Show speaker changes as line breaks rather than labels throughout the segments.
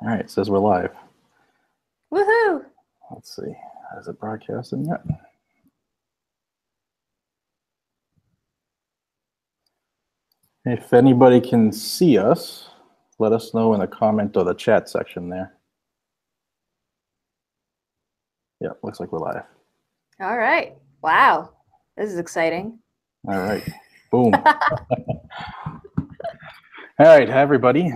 All right, it says we're live.
Woohoo!
Let's see. Is it broadcasting yet? If anybody can see us, let us know in the comment or the chat section there. Yeah, looks like we're live.
All right. Wow. This is exciting.
All right. Boom. All right, hi everybody.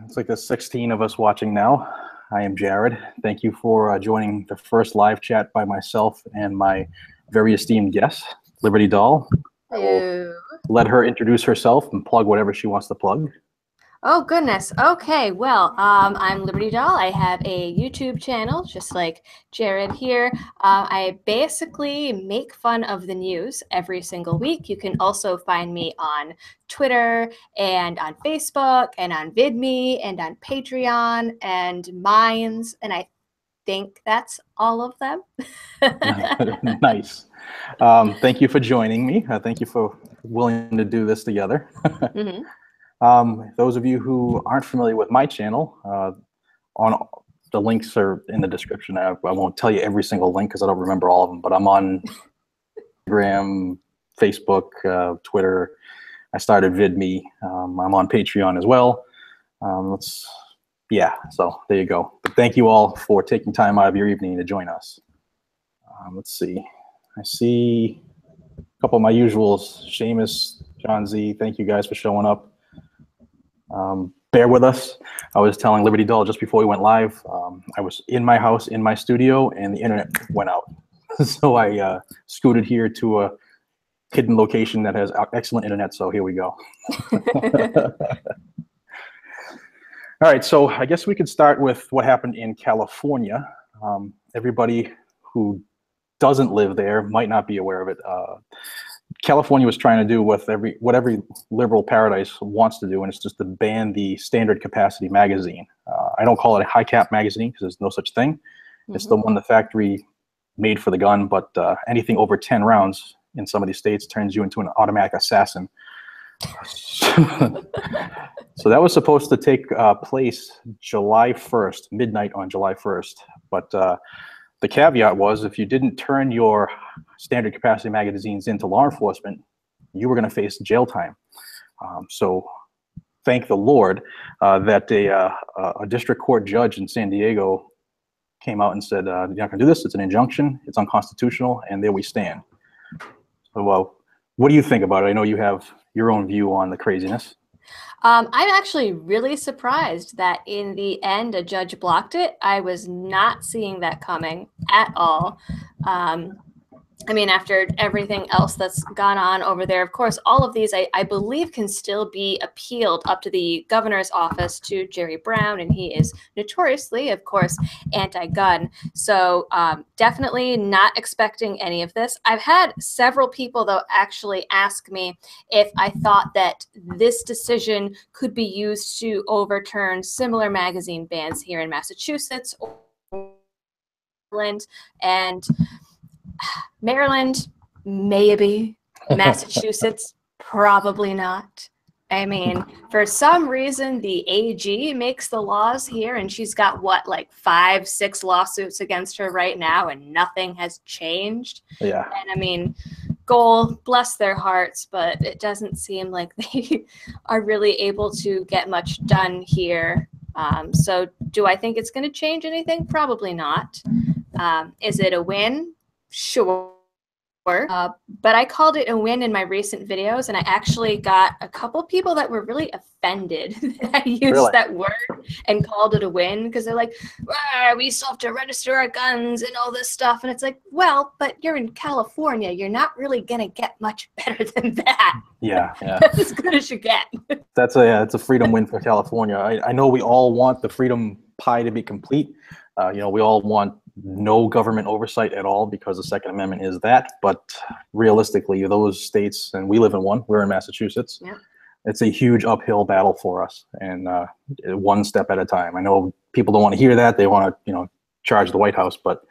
It's like there's 16 of us watching now. I am Jared. Thank you for joining the first live chat by myself and my very esteemed guest, Liberty Doll. I will let her introduce herself and plug whatever she wants to plug.
Oh, goodness. Okay. Well, I'm Liberty Doll. I have a YouTube channel, just like Jared here. I basically make fun of the news every single week. You can also find me on Twitter and on Facebook and on VidMe and on Patreon and Minds. And I think that's all of them.
Nice. Thank you for joining me. Thank you for willing to do this together.
Mm-hmm.
Those of you who aren't familiar with my channel, on the links are in the description. I won't tell you every single link because I don't remember all of them, but I'm on Instagram, Facebook, Twitter. I started VidMe. I'm on Patreon as well. Yeah, so there you go. But thank you all for taking time out of your evening to join us. Let's see. I see a couple of my usuals, Seamus, John Z. Thank you guys for showing up. Bear with us. I was telling Liberty Doll just before we went live, I was in my house, in my studio, and the internet went out. So I scooted here to a hidden location that has excellent internet, so here we go. All right, so I guess we could start with what happened in California. Everybody who doesn't live there might not be aware of it. California was trying to do what every liberal paradise wants to do, and it's just to ban the standard capacity magazine. I don't call it a high cap magazine because there's no such thing. Mm-hmm. It's the one the factory made for the gun, but anything over 10 rounds in some of these states turns you into an automatic assassin. So that was supposed to take place July 1st, midnight on July 1st, but the caveat was if you didn't turn your standard capacity magazines into law enforcement, you were going to face jail time. So thank the Lord that a district court judge in San Diego came out and said, you're not going to do this. It's an injunction. It's unconstitutional. And there we stand. So what do you think about it? I know you have your own view on the craziness.
I'm actually really surprised that in the end a judge blocked it. I was not seeing that coming at all. I mean, after everything else that's gone on over there, of course, all of these, I believe, can still be appealed up to the governor's office to Jerry Brown, and he is notoriously, of course, anti-gun. So definitely not expecting any of this. I've had several people, though, actually ask me if I thought that this decision could be used to overturn similar magazine bans here in Massachusetts or Maryland, and Maryland, maybe. Massachusetts, probably not. I mean, for some reason, the AG makes the laws here, and she's got, what, like 5, 6 lawsuits against her right now, and nothing has changed.
Yeah.
And I mean, goal, bless their hearts, but it doesn't seem like they are really able to get much done here. So do I think it's going to change anything? Probably not. Is it a win? Sure. But I called it a win in my recent videos, and I actually got a couple people that were really offended that I used that word and called it a win, because they're like, we still have to register our guns and all this stuff. And it's like, well, but you're in California. You're not really going to get much better than that.
Yeah.
That's as good as you get.
It's a freedom win for California. I know we all want the freedom pie to be complete. We all want no government oversight at all because the Second Amendment is that. But realistically, those states, and we live in one, we're in Massachusetts, yeah. It's a huge uphill battle for us, and one step at a time. I know people don't want to hear that. They want to, charge the White House, but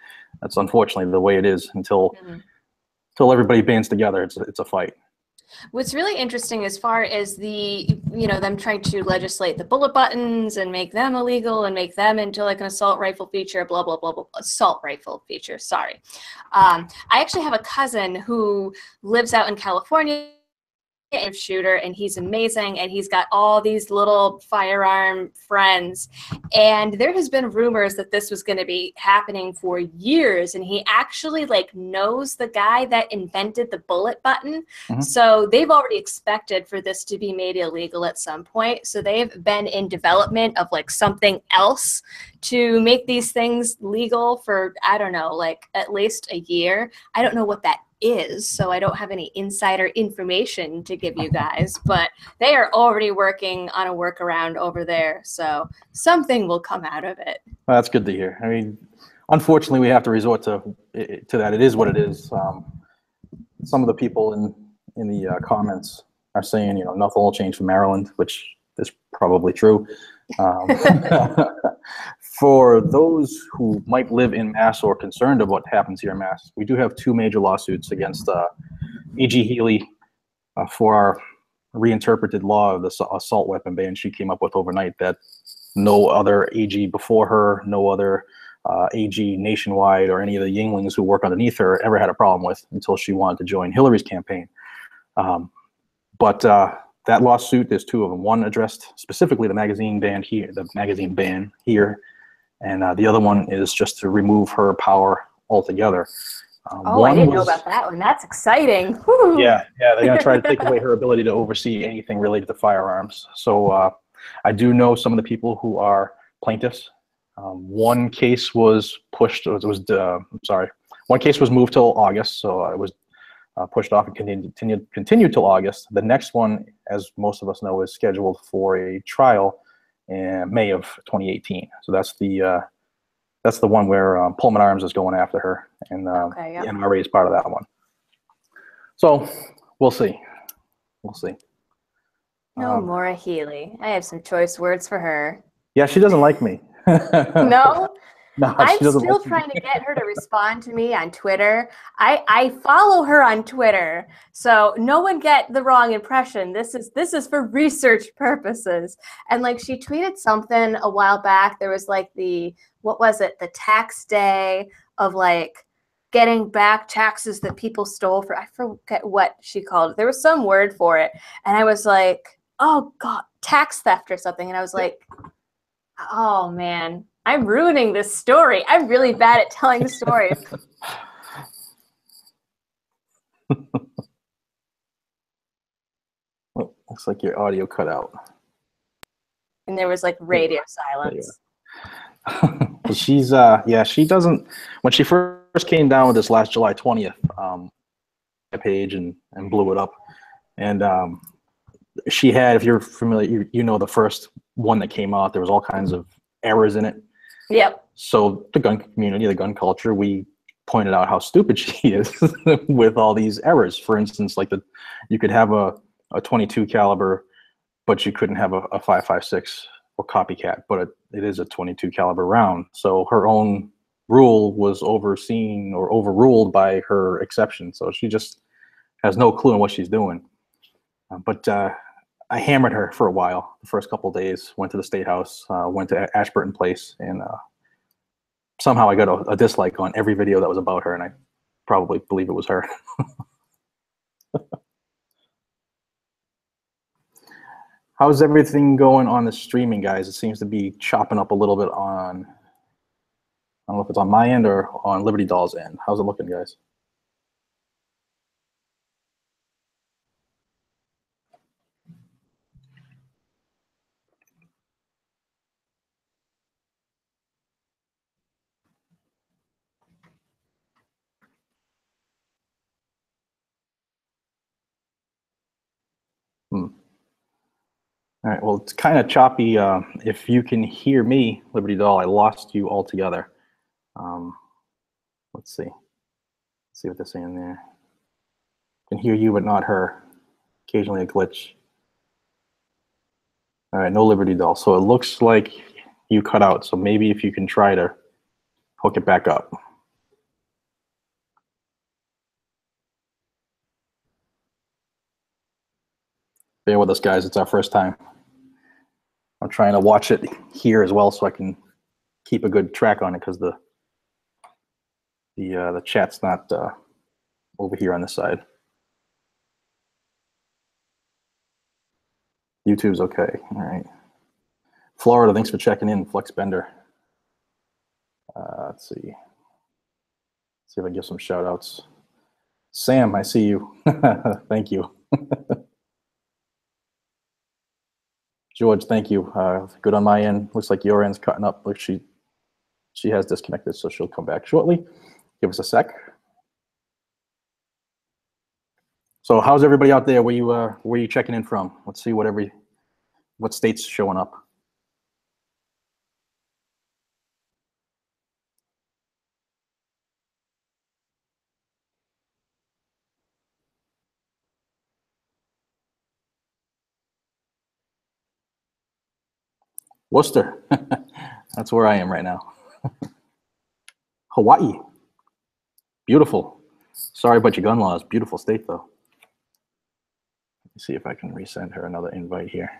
that's unfortunately the way it is until everybody bands together. It's a fight.
What's really interesting as far as the, them trying to legislate the bullet buttons and make them illegal and make them into like an assault rifle feature, blah, blah, blah, blah, assault rifle feature, sorry. I actually have a cousin who lives out in California, shooter, and he's amazing, and he's got all these little firearm friends, and there has been rumors that this was going to be happening for years, and he actually like knows the guy that invented the bullet button. So they've already expected for this to be made illegal at some point, so they've been in development of like something else to make these things legal for, I don't know, like at least a year. I don't know what that is, so I don't have any insider information to give you guys, but they are already working on a workaround over there, so something will come out of it.
Well, that's good to hear. I mean, unfortunately, we have to resort to that. It is what it is. Some of the people in the comments are saying, nothing will change for Maryland, which is probably true. For those who might live in Mass or concerned of what happens here in Mass, we do have 2 major lawsuits against A.G. Healy for our reinterpreted law of the assault weapon ban she came up with overnight that no other AG before her, no other AG nationwide, or any of the Yinglings who work underneath her ever had a problem with until she wanted to join Hillary's campaign. But that lawsuit, there's 2 of them. One addressed specifically the magazine ban here, and the other one is just to remove her power altogether.
I didn't know about that one. That's exciting. Woo.
Yeah, they're going to try to take away her ability to oversee anything related to firearms. So I do know some of the people who are plaintiffs. One case was pushed. One case was moved till August, so it was pushed off and continued till August. The next one, as most of us know, is scheduled for a trial in May of 2018. So that's the one where Pullman Arms is going after her, and the NRA is part of that one. So we'll see.
No, Maura Healy. I have some choice words for her.
Yeah, she doesn't like me.
No?
No,
I'm still trying to get her to respond to me on Twitter. I follow her on Twitter, so no one get the wrong impression. This is for research purposes. And like she tweeted something a while back. There was like the tax day of like getting back taxes that people stole for. I forget what she called it. There was some word for it, and I was like, oh God, tax theft or something. And I was like, oh man, I'm ruining this story. I'm really bad at telling stories.
Well, looks like your audio cut out.
And there was like radio silence.
She's she doesn't. When she first came down with this last July 20th page and blew it up, and she had, if you're familiar, you know the first one that came out, there was all kinds of errors in it. Yep. So the gun community, the gun culture, we pointed out how stupid she is with all these errors. For instance, like you could have a 22 caliber, but you couldn't have a 5.56 or copycat, but it is a 22 caliber round. So her own rule was overseen or overruled by her exception. So she just has no clue on what she's doing. But I hammered her for a while. The first couple of days, went to the State House, went to Ashburton Place, and somehow I got a dislike on every video that was about her, and I probably believe it was her. How's everything going on the streaming, guys? It seems to be chopping up a little bit on, I don't know if it's on my end or on Liberty Doll's end. How's it looking, guys? All right, well, it's kind of choppy. If you can hear me, Liberty Doll, I lost you altogether. Let's see. Let's see what they're saying there. Can hear you, but not her. Occasionally a glitch. All right, no Liberty Doll. So it looks like you cut out. So maybe if you can try to hook it back up. Bear with us, guys. It's our first time. I'm trying to watch it here as well so I can keep a good track on it because the chat's not over here on this side. YouTube's okay. All right. Florida, thanks for checking in. Flex Bender. Let's see. See if I can give some shout outs. Sam, I see you. Thank you. George, thank you. Good on my end. Looks like your end's cutting up. Look, she has disconnected, so she'll come back shortly. Give us a sec. So how's everybody out there? Where you checking in from? Let's see what state's showing up. Worcester. That's where I am right now. Hawaii. Beautiful. Sorry about your gun laws. Beautiful state, though. Let me see if I can resend her another invite here.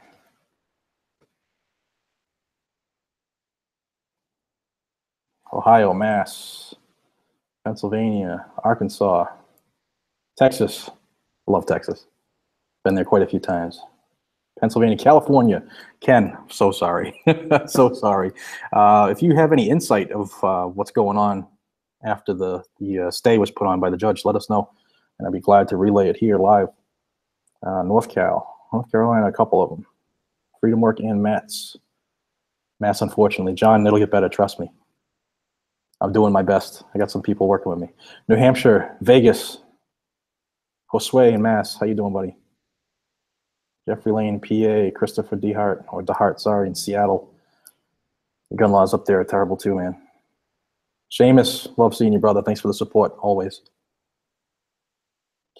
Ohio, Mass, Pennsylvania, Arkansas, Texas. I love Texas. Been there quite a few times. Pennsylvania, California. Ken, so sorry. So sorry. If you have any insight of what's going on after the stay was put on by the judge, let us know, and I'd be glad to relay it here live. North Carolina, a couple of them. Freedom Work and Mass, unfortunately. John, it'll get better, trust me. I'm doing my best. I got some people working with me. New Hampshire, Vegas, Josue and Mass. How you doing, buddy? Jeffrey Lane, PA, Christopher DeHart, sorry, in Seattle. The gun laws up there are terrible too, man. Seamus, love seeing you, brother. Thanks for the support, always.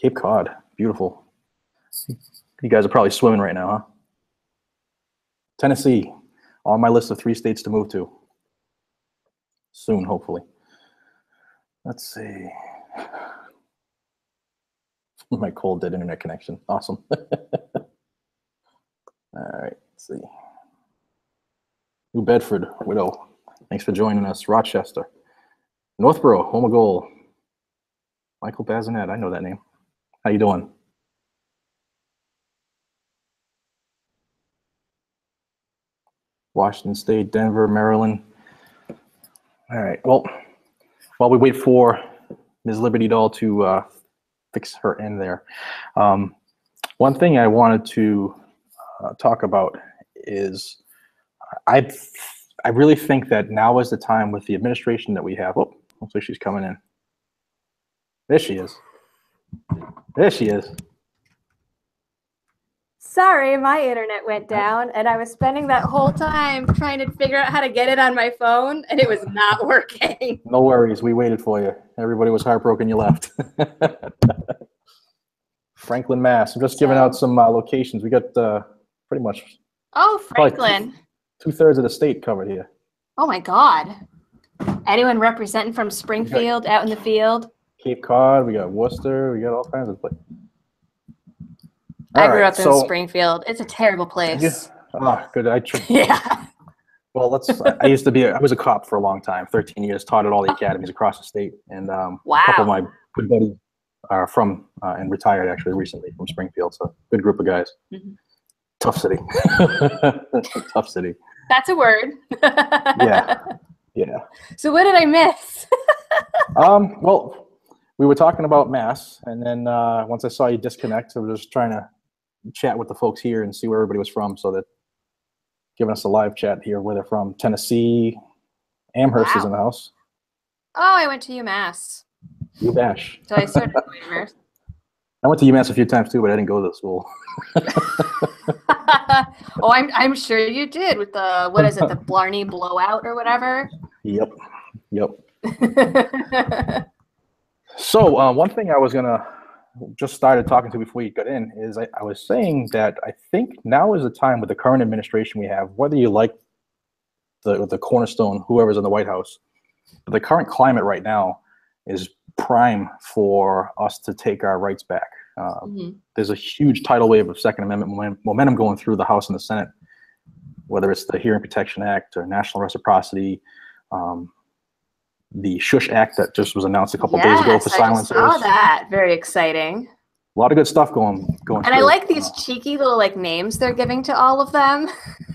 Cape Cod, beautiful. You guys are probably swimming right now, huh? Tennessee, on my list of 3 states to move to. Soon, hopefully. Let's see. My cold dead internet connection. Awesome. All right, let's see. New Bedford, Widow. Thanks for joining us. Rochester. Northborough, home of goal. Michael Bazinet, I know that name. How you doing? Washington State, Denver, Maryland. All right, well, while we wait for Ms. Liberty Doll to fix her end there, one thing I wanted to talk about is I really think that now is the time with the administration that we have. Oh, hopefully she's coming in. There she is. There she is.
Sorry, my internet went down, and I was spending that whole time trying to figure out how to get it on my phone, and it was not working.
No worries. We waited for you. Everybody was heartbroken you left. Franklin, Mass. I'm just giving out some locations. We got pretty much.
Oh, Franklin.
2/3 of the state covered here.
Oh, my God. Anyone representing from Springfield out in the field?
Cape Cod. We got Worcester. We got all kinds of places.
I grew up in Springfield. It's a terrible place.
Yeah. Oh, good.
Yeah.
Well, I was a cop for a long time, 13 years, taught at all the academies across the state. And
wow.
A couple of my good buddies are from and retired actually recently from Springfield. So good group of guys. Mm-hmm. Tough city. Tough city.
That's a word.
Yeah. Yeah.
So what did I miss?
Well, we were talking about Mass, and then once I saw you disconnect, I was just trying to chat with the folks here and see where everybody was from, so that giving us a live chat here where they're from. Tennessee, Amherst is in the house.
Oh, I went to UMass.
UMass.
So I started going to Amherst.
I went to UMass a few times too, but I didn't go to the school.
Oh, I'm sure you did with the, what is it, the Blarney blowout or whatever?
Yep. So one thing I was gonna just started talking to before you got in is I was saying that I think now is the time with the current administration we have, whether you like the cornerstone, whoever's in the White House, but the current climate right now is prime for us to take our rights back. There's a huge tidal wave of Second Amendment momentum going through the House and the Senate, whether it's the Hearing Protection Act or national reciprocity, the Shush Act that just was announced a couple days ago for silencers.
I saw that. Very exciting.
A lot of good stuff going. And
through. I like these cheeky little like names they're giving to all of them.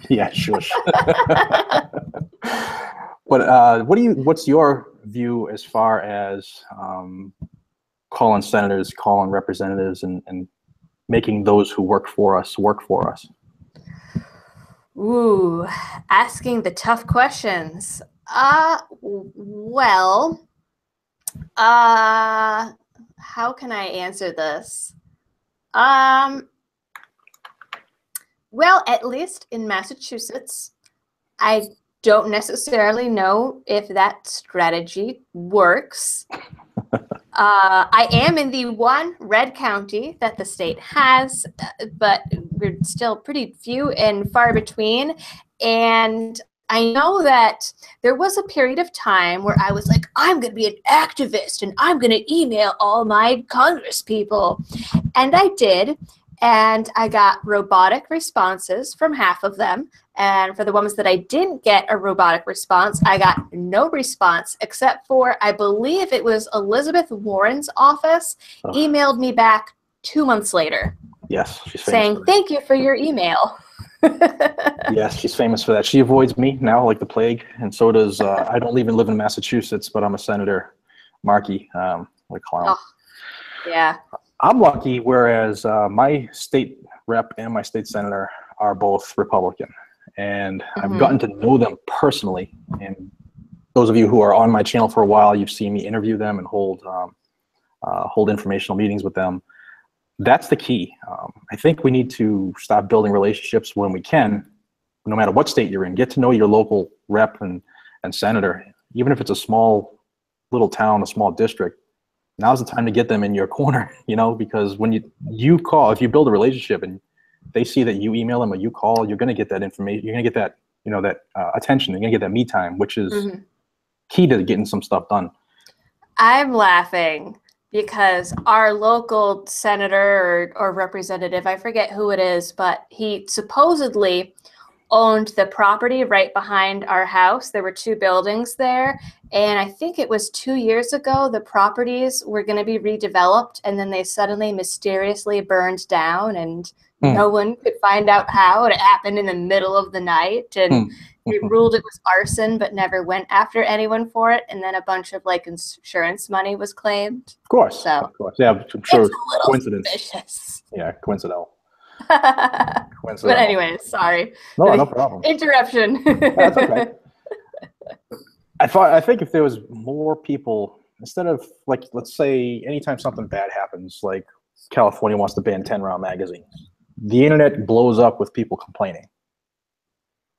Yeah, shush. But what's your view as far as calling senators, calling representatives, and making those who work for us work for us?
Ooh, asking the tough questions. Well, how can I answer this? Well, at least in Massachusetts, I don't necessarily know if that strategy works. I am in the one red county that the state has, but we're still pretty few and far between. And I know that there was a period of time where I was like, I'm going to be an activist and I'm going to email all my Congress people. And I did. And I got robotic responses from half of them. And for the ones that I didn't get a robotic response, I got no response except for, I believe it was Elizabeth Warren's office emailed me back 2 months later.
Yes, she's famous
saying, thank you for your email.
Yes, she's famous for that. She avoids me now like the plague. And so does, I don't even live in Massachusetts, but I'm a Senator Markey, like clown.
Oh, yeah.
I'm lucky, whereas my state rep and my state senator are both Republican. And I've gotten to know them personally. And those of you who are on my channel for a while, you've seen me interview them and hold informational meetings with them. That's the key. I think we need to stop building relationships when we can, no matter what state you're in. Get to know your local rep and senator, even if it's a small little town, a small district. Now's the time to get them in your corner, you know, because when you call, if you build a relationship and they see that you email them or you call, you're going to get that information. You're going to get that, you know, that attention. You're going to get that me time, which is key to getting some stuff done.
I'm laughing because our local senator or representative, I forget who it is, but he supposedly owned the property right behind our house. There were 2 buildings there. And I think it was 2 years ago, the properties were going to be redeveloped, and then they suddenly mysteriously burned down, and no one could find out how. It happened in the middle of the night, and they ruled it was arson, but never went after anyone for it. And then a bunch of like insurance money was claimed.
Of course,
so,
of course. Yeah, I'm sure
it's a little
coincidence.
Suspicious.
Yeah, coincidental.
But anyway, sorry.
No problem.
Interruption.
That's okay. I think if there was more people, instead of like, let's say anytime something bad happens, like California wants to ban 10-round magazines, the internet blows up with people complaining.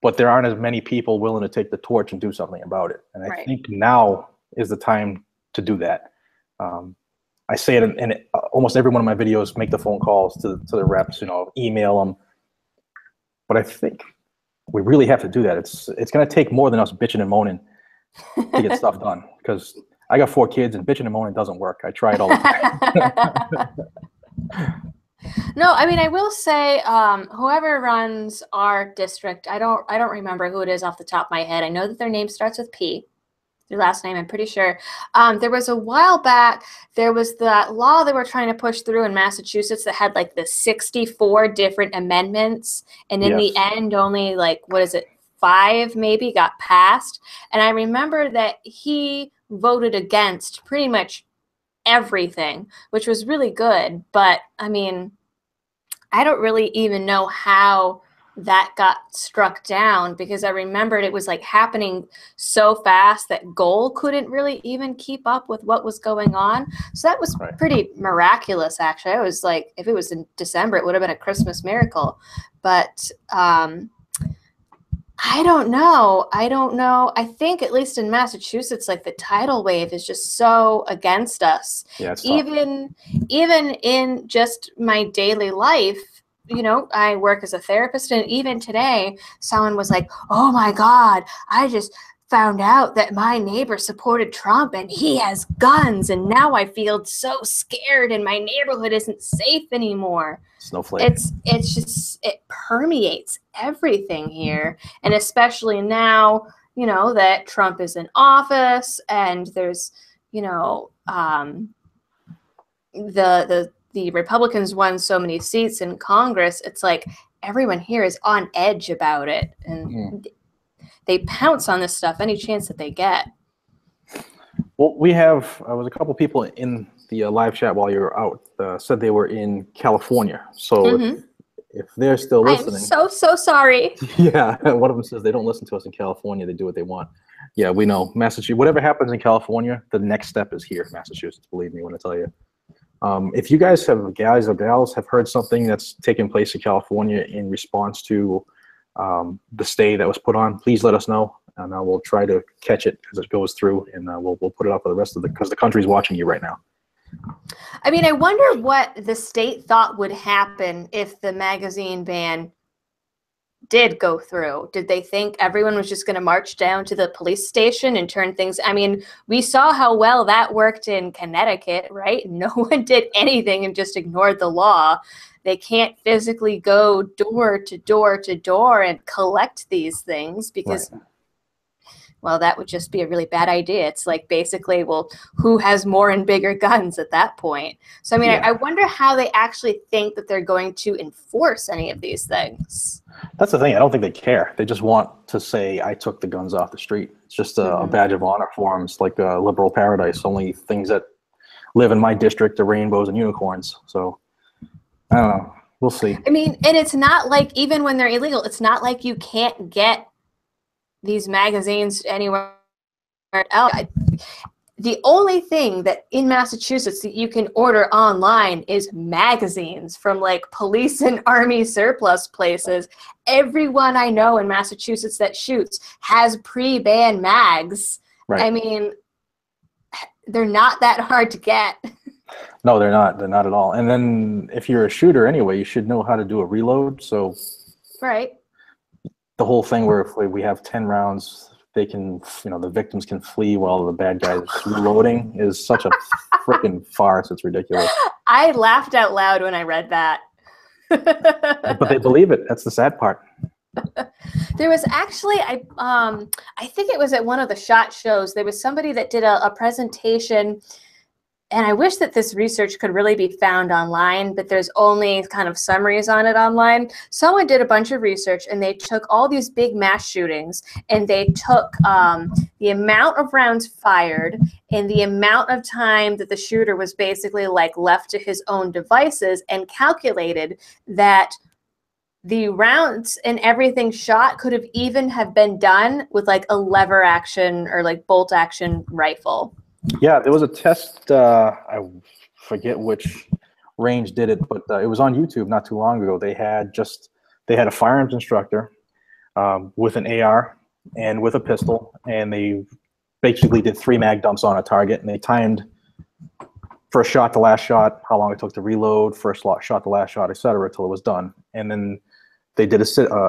But there aren't as many people willing to take the torch and do something about it. And I think now is the time to do that. I say it in almost every one of my videos, make the phone calls to the reps, you know, email them. But I think we really have to do that. It's going to take more than us bitching and moaning to get stuff done. Because I got 4 kids and bitching and moaning doesn't work. I try it all the time.
No, I mean, I will say, whoever runs our district, I don't remember who it is off the top of my head. I know that their name starts with P. Their last name, I'm pretty sure. There was a while back, there was that law they were trying to push through in Massachusetts that had like the 64 different amendments. And in the end, only like, 5 maybe got passed. And I remember that he voted against pretty much everything, which was really good. But I mean, I don't really even know how that got struck down, because I remembered it was like happening so fast that Goal couldn't really even keep up with what was going on. So that was pretty miraculous, actually. I was like, if it was in December, it would have been a Christmas miracle. But I don't know. I think at least in Massachusetts, like the tidal wave is just so against us.
Yeah, it's
even in just my daily life, you know, I work as a therapist, and even today, someone was like, "Oh my God, I just found out that my neighbor supported Trump and he has guns, and now I feel so scared and my neighborhood isn't safe anymore.
Snowflake.
It's just, it permeates everything here. And especially now, you know, that Trump is in office and there's, you know, the Republicans won so many seats in Congress. It's like everyone here is on edge about it, and they pounce on this stuff any chance that they get.
Well, we have was a couple people in the live chat while you were out said they were in California. So if they're still listening,
I'm so sorry.
Yeah, one of them says they don't listen to us in California; they do what they want. Yeah, we know Massachusetts. Whatever happens in California, the next step is here, Massachusetts. Believe me when I tell you. If you guys or gals have heard something that's taken place in California in response to the stay that was put on, please let us know, and we'll try to catch it as it goes through, and we'll put it up for the rest of because the country's watching you right now.
I mean, I wonder what the state thought would happen if the magazine ban did go through. Did they think everyone was just going to march down to the police station and turn things? I mean, we saw how well that worked in Connecticut, right? No one did anything and just ignored the law. They can't physically go door to door to door and collect these things because, well, that would just be a really bad idea. It's like basically, well, who has more and bigger guns at that point? So, I mean, I wonder how they actually think that they're going to enforce any of these things.
That's the thing. I don't think they care. They just want to say, I took the guns off the street. It's just a badge of honor for them. It's like a liberal paradise. Only things that live in my district are rainbows and unicorns. So, I don't know. We'll see.
I mean, and it's not like, even when they're illegal, it's not like you can't get these magazines anywhere else. The only thing that in Massachusetts that you can order online is magazines from like police and army surplus places. Everyone I know in Massachusetts that shoots has pre-ban mags.
Right.
I mean, they're not that hard to get.
No, they're not. They're not at all. And then if you're a shooter anyway, you should know how to do a reload. So
right.
The whole thing where if we have 10 rounds, they can, you know, the victims can flee while the bad guys reloading is such a freaking farce. It's ridiculous.
I laughed out loud when I read that.
But they believe it. That's the sad part.
There was actually, I think it was at one of the SHOT shows, there was somebody that did a presentation, and I wish that this research could really be found online, but there's only kind of summaries on it online. Someone did a bunch of research, and they took all these big mass shootings, and they took the amount of rounds fired and the amount of time that the shooter was basically like left to his own devices, and calculated that the rounds and everything shot could have even have been done with like a lever action or like bolt action rifle.
Yeah, there was a test, I forget which range did it, but it was on YouTube not too long ago. They had a firearms instructor with an AR and with a pistol, and they basically did 3 mag dumps on a target, and they timed first shot to last shot, how long it took to reload, first shot to last shot, etc., till it was done. And then they did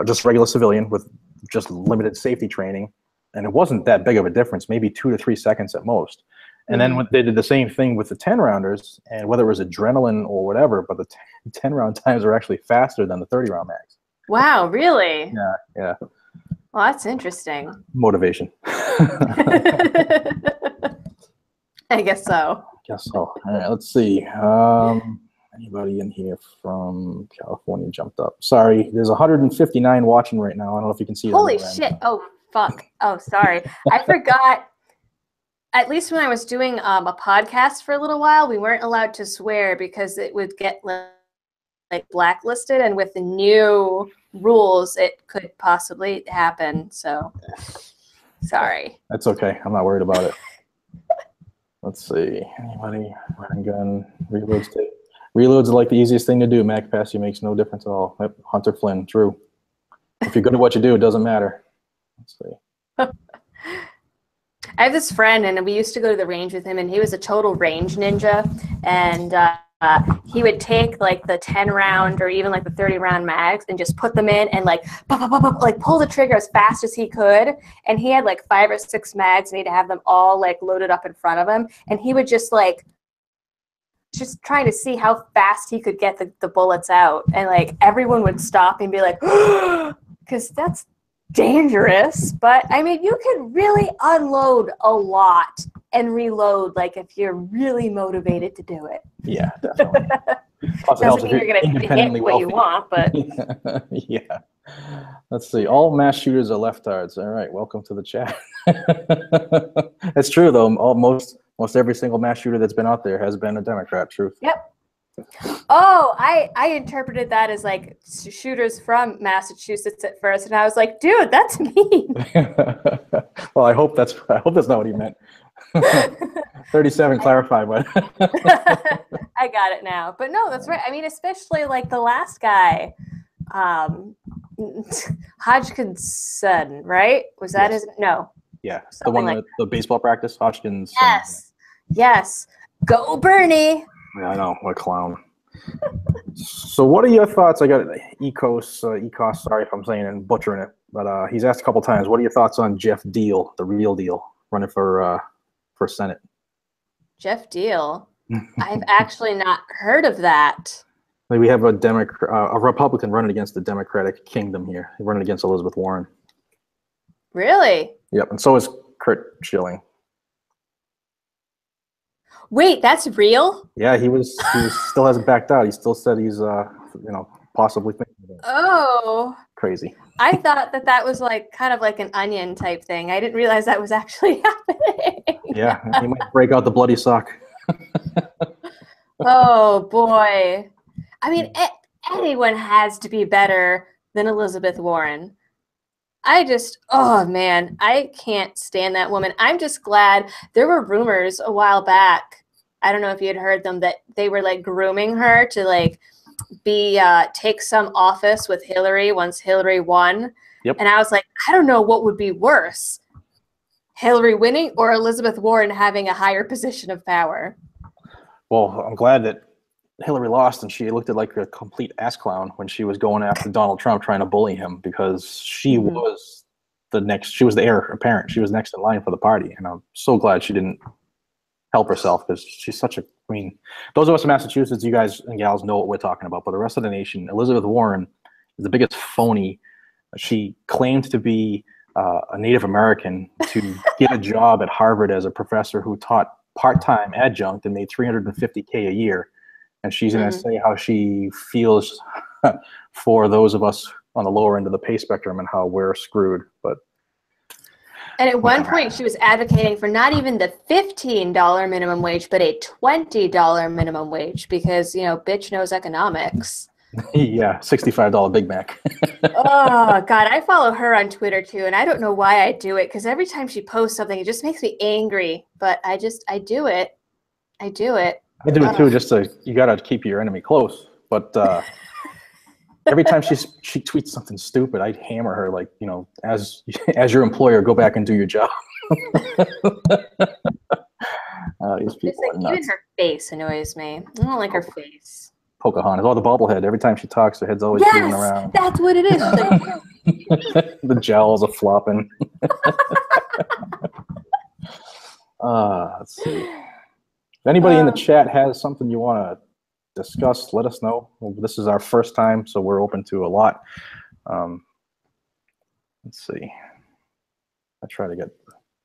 just regular civilian with just limited safety training, and it wasn't that big of a difference, maybe 2 to 3 seconds at most. And then when they did the same thing with the 10 rounders, and whether it was adrenaline or whatever, but the 10 round times are actually faster than the 30 round mags.
Wow, really?
Yeah.
Well, that's interesting.
Motivation.
I guess so.
Guess so. All right, let's see. Anybody in here from California jumped up? Sorry, there's 159 watching right now. I don't know if you can see.
Holy shit. Oh, fuck. Oh, sorry. I forgot. At least when I was doing a podcast for a little while, we weren't allowed to swear because it would get like blacklisted, and with the new rules, it could possibly happen. So, sorry.
That's okay. I'm not worried about it. Let's see. Anybody? Running gun. Reloads. Reloads are like the easiest thing to do. Mag Passy makes no difference at all. Yep. Hunter Flynn. True. If you're good at what you do, it doesn't matter. Let's see.
I have this friend, and we used to go to the range with him, and he was a total range ninja. And he would take like the 10-round or even like the 30-round mags and just put them in and like like pull the trigger as fast as he could. And he had like 5 or 6 mags and he'd have them all like loaded up in front of him. And he would just trying to see how fast he could get the bullets out. And like everyone would stop and be like, because that's dangerous. But I mean, you can really unload a lot and reload, like if you're really motivated to do it.
Yeah, definitely. Plus, it
Doesn't
helps
mean you're going to hit what you want, but
yeah. Let's see. All mass shooters are leftards. All right, welcome to the chat. It's true though. Most every single mass shooter that's been out there has been a Democrat. Truth.
Yep. Oh, I interpreted that as like shooters from Massachusetts at first, and I was like, dude, that's mean.
Well, I hope that's not what he meant. 37 clarify, but
I got it now. But no, that's right. I mean, especially like the last guy, Hodgkinson, right? Was that his? No.
Yeah, the one like the baseball practice, Hodgkins.
Yes. Yes. Go Bernie.
Yeah, I know, what a clown. So what are your thoughts? I got Ecos, sorry if I'm saying it and butchering it, but he's asked a couple times, what are your thoughts on Jeff Deal, the real deal, running for Senate? Jeff
Deal? I've actually not heard of that.
Like we have a Republican running against the Democratic kingdom here, running against Elizabeth Warren.
Really?
Yep, and so is Kurt Schilling.
Wait, that's real?
Yeah, he still hasn't backed out. He still said he's possibly thinking about it.
Oh,
crazy.
I thought that was like kind of like an Onion type thing. I didn't realize that was actually happening.
Yeah, he might break out the bloody sock.
Oh boy. I mean, anyone has to be better than Elizabeth Warren. Oh man, I can't stand that woman. I'm just glad. There were rumors a while back, I don't know if you had heard them, that they were like grooming her to like take some office with Hillary once Hillary won.
Yep.
And I was like, I don't know what would be worse, Hillary winning or Elizabeth Warren having a higher position of power.
Well, I'm glad that Hillary lost and she looked like a complete ass clown when she was going after Donald Trump trying to bully him, because she was the heir apparent. She was next in line for the party. And I'm so glad she didn't help herself, because she's such a queen. Those of us in Massachusetts, you guys and gals know what we're talking about, but the rest of the nation, Elizabeth Warren is the biggest phony. She claimed to be a Native American to get a job at Harvard as a professor who taught part-time adjunct and made $350K a year. And she's going to say how she feels for those of us on the lower end of the pay spectrum and how we're screwed.
And at one point, she was advocating for not even the $15 minimum wage, but a $20 minimum wage because, bitch knows economics.
Yeah, $65 Big Mac.
Oh, God, I follow her on Twitter, too, and I don't know why I do it, because every time she posts something, it just makes me angry. But I do it. I do it.
I do it, too, you got to keep your enemy close. But every time she tweets something stupid, I hammer her like, as your employer, go back and do your job. These people are nuts.
Even her face annoys me. I don't like her face.
Pocahontas. Oh, the bobblehead. Every time she talks, her head's always moving around.
That's what it is.
The jowls are flopping. Let's see. If anybody in the chat has something you want to discuss, let us know. Well, this is our first time, so we're open to a lot. Let's see. I try to get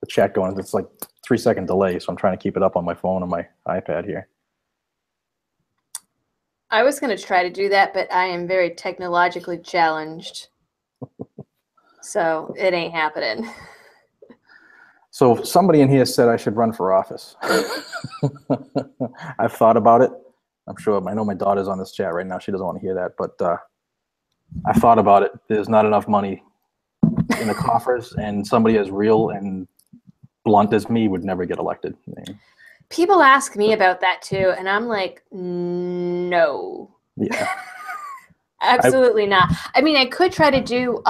the chat going. It's like 3-second delay, so I'm trying to keep it up on my phone and my iPad here.
I was going to try to do that, but I am very technologically challenged. So it ain't happening.
So somebody in here said I should run for office. I've thought about it. I know my daughter's on this chat right now. She doesn't want to hear that, but I thought about it. There's not enough money in the coffers, and somebody as real and blunt as me would never get elected.
People ask me about that too, and I'm like, no.
Yeah.
Absolutely not. I mean, I could try to do,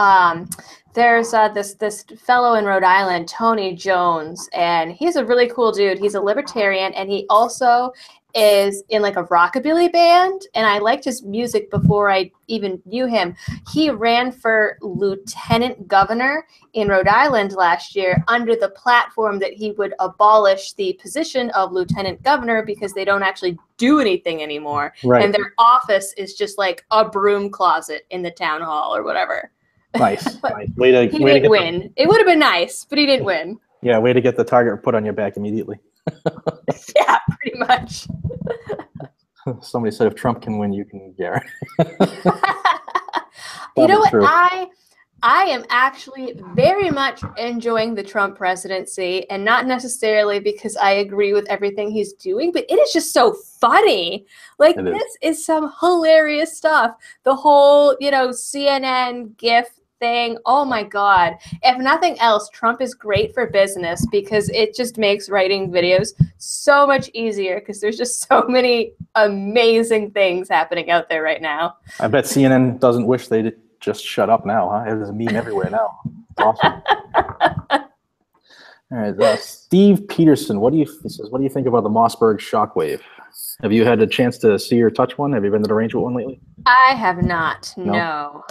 there's this fellow in Rhode Island, Tony Jones, and he's a really cool dude. He's a libertarian, and he also is in like a rockabilly band, and I liked his music before I even knew him. He ran for lieutenant governor in Rhode Island last year under the platform that he would abolish the position of lieutenant governor because they don't actually do anything anymore.
Right.
And their office is just like a broom closet in the town hall or whatever.
Nice.
But
nice.
He didn't win. It would have been nice, but he didn't win.
Yeah, way to get the target put on your back immediately.
Yeah, pretty much.
Somebody said if Trump can win, you can, Garrett.
You know what?
True.
I am actually very much enjoying the Trump presidency, and not necessarily because I agree with everything he's doing, but it is just so funny. Like, this is some hilarious stuff. The whole, CNN GIF thing. Oh my God. If nothing else, Trump is great for business because it just makes writing videos so much easier because there's just so many amazing things happening out there right now.
I bet CNN doesn't wish they'd just shut up now, huh? There's a meme everywhere now. Awesome. All right, Steve Peterson, what do you think about the Mossberg Shockwave? Have you had a chance to see or touch one? Have you been to the range with one lately?
I have not. No.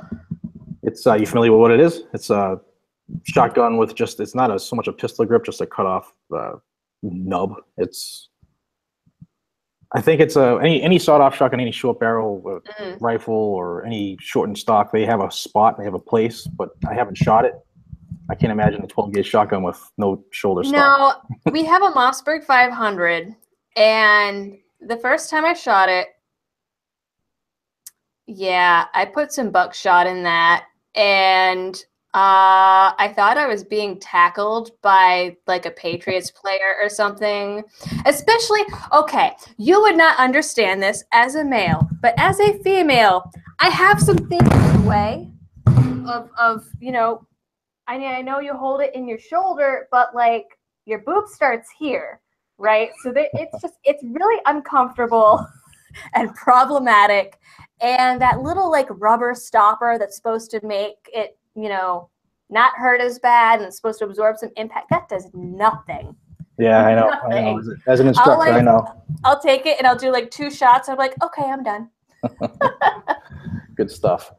It's you familiar with what it is? It's a shotgun with it's not so much a pistol grip, just a cut off nub. I think it's any sawed off shotgun, any short barrel rifle, or any shortened stock. They have a spot, they have a place, but I haven't shot it. I can't imagine a 12 gauge shotgun with no shoulder stock.
No, we have a Mossberg 500, and the first time I shot it, yeah, I put some buckshot in that, and I thought I was being tackled by like a Patriots player or something. Especially, okay, you would not understand this as a male, but as a female, I have some things in the way of I know you hold it in your shoulder, but like your boob starts here, right? So it's really uncomfortable and problematic. And that little like rubber stopper that's supposed to make it, not hurt as bad and it's supposed to absorb some impact, that does nothing.
Yeah, I know. As an instructor, I know.
I'll take it and I'll do like 2 shots. I'm like, okay, I'm done.
Good stuff.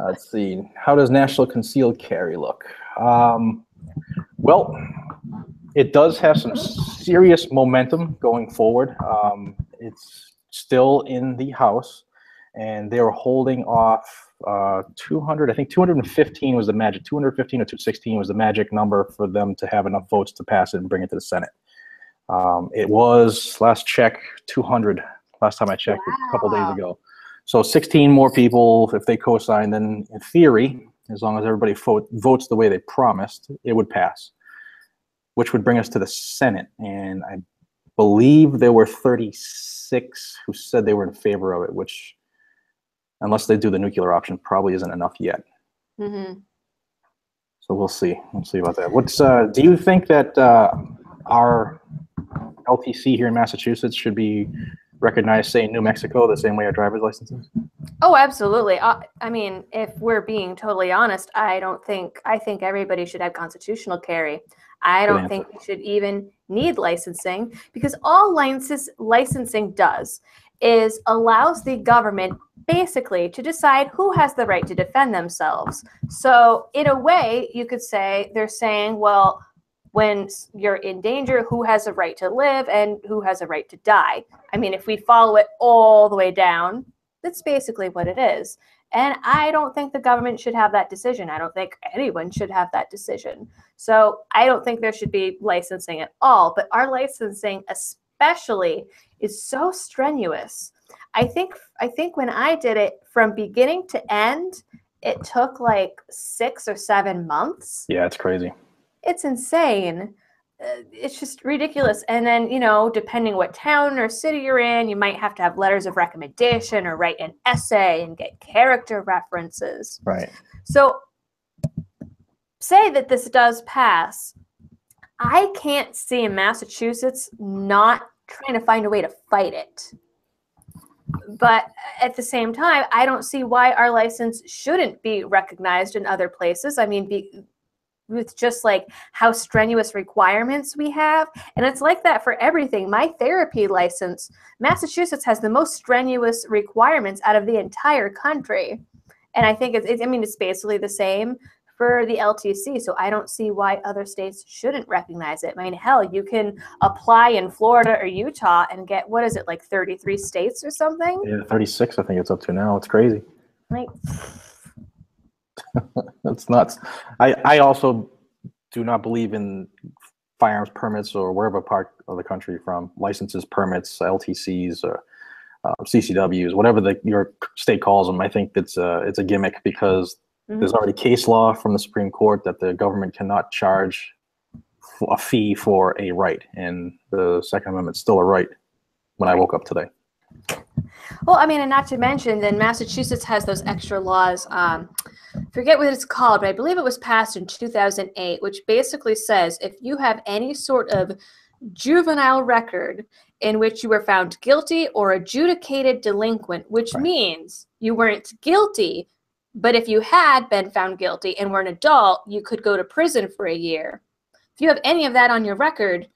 Let's see. How does National Concealed Carry look? Well, it does have some serious momentum going forward. It's still in the House, and they were holding off 200. I think 215 was the magic. 215 or 216 was the magic number for them to have enough votes to pass it and bring it to the Senate. It was, last check, 200. Last time I checked, a couple days ago. So 16 more people, if they co-sign, then in theory, as long as everybody votes the way they promised, it would pass, which would bring us to the Senate. And I believe there were 36 who said they were in favor of it, which, unless they do the nuclear option, probably isn't enough yet.
Mm-hmm.
So we'll see. We'll see about that. Do you think that our LTC here in Massachusetts should be recognized, say, in New Mexico, the same way our driver's licenses?
Oh, absolutely. I mean, if we're being totally honest, I think everybody should have constitutional carry. I don't think we should even need licensing, because all licensing does is allows the government basically to decide who has the right to defend themselves. So in a way, you could say they're saying, well, when you're in danger, who has a right to live and who has a right to die? I mean, if we follow it all the way down, that's basically what it is. And I don't think the government should have that decision. I don't think anyone should have that decision. So I don't think there should be licensing at all. But our licensing especially is so strenuous. I think when I did it from beginning to end, it took like 6 or 7 months.
Yeah, it's crazy.
It's insane. It's just ridiculous. And then, depending what town or city you're in, you might have to have letters of recommendation or write an essay and get character references.
Right.
So say that this does pass. I can't see in Massachusetts not trying to find a way to fight it. But at the same time, I don't see why our license shouldn't be recognized in other places. I mean, with just like how strenuous requirements we have. And it's like that for everything. My therapy license, Massachusetts has the most strenuous requirements out of the entire country. And I think it's basically the same for the LTC. So I don't see why other states shouldn't recognize it. I mean, hell, you can apply in Florida or Utah and get, what is it, like 33 states or something?
Yeah, 36, I think it's up to now. It's crazy.
Like,
It's nuts. I also do not believe in firearms permits or wherever part of the country from, licenses, permits, LTCs, or CCWs, whatever your state calls them. I think it's a gimmick because there's already case law from the Supreme Court that the government cannot charge a fee for a right, and the Second Amendment's still a right when I woke up today.
Well, I mean, and not to mention, then Massachusetts has those extra laws. Forget what it's called, but I believe it was passed in 2008, which basically says if you have any sort of juvenile record in which you were found guilty or adjudicated delinquent, which means you weren't guilty, but if you had been found guilty and were an adult, you could go to prison for a year. If you have any of that on your record,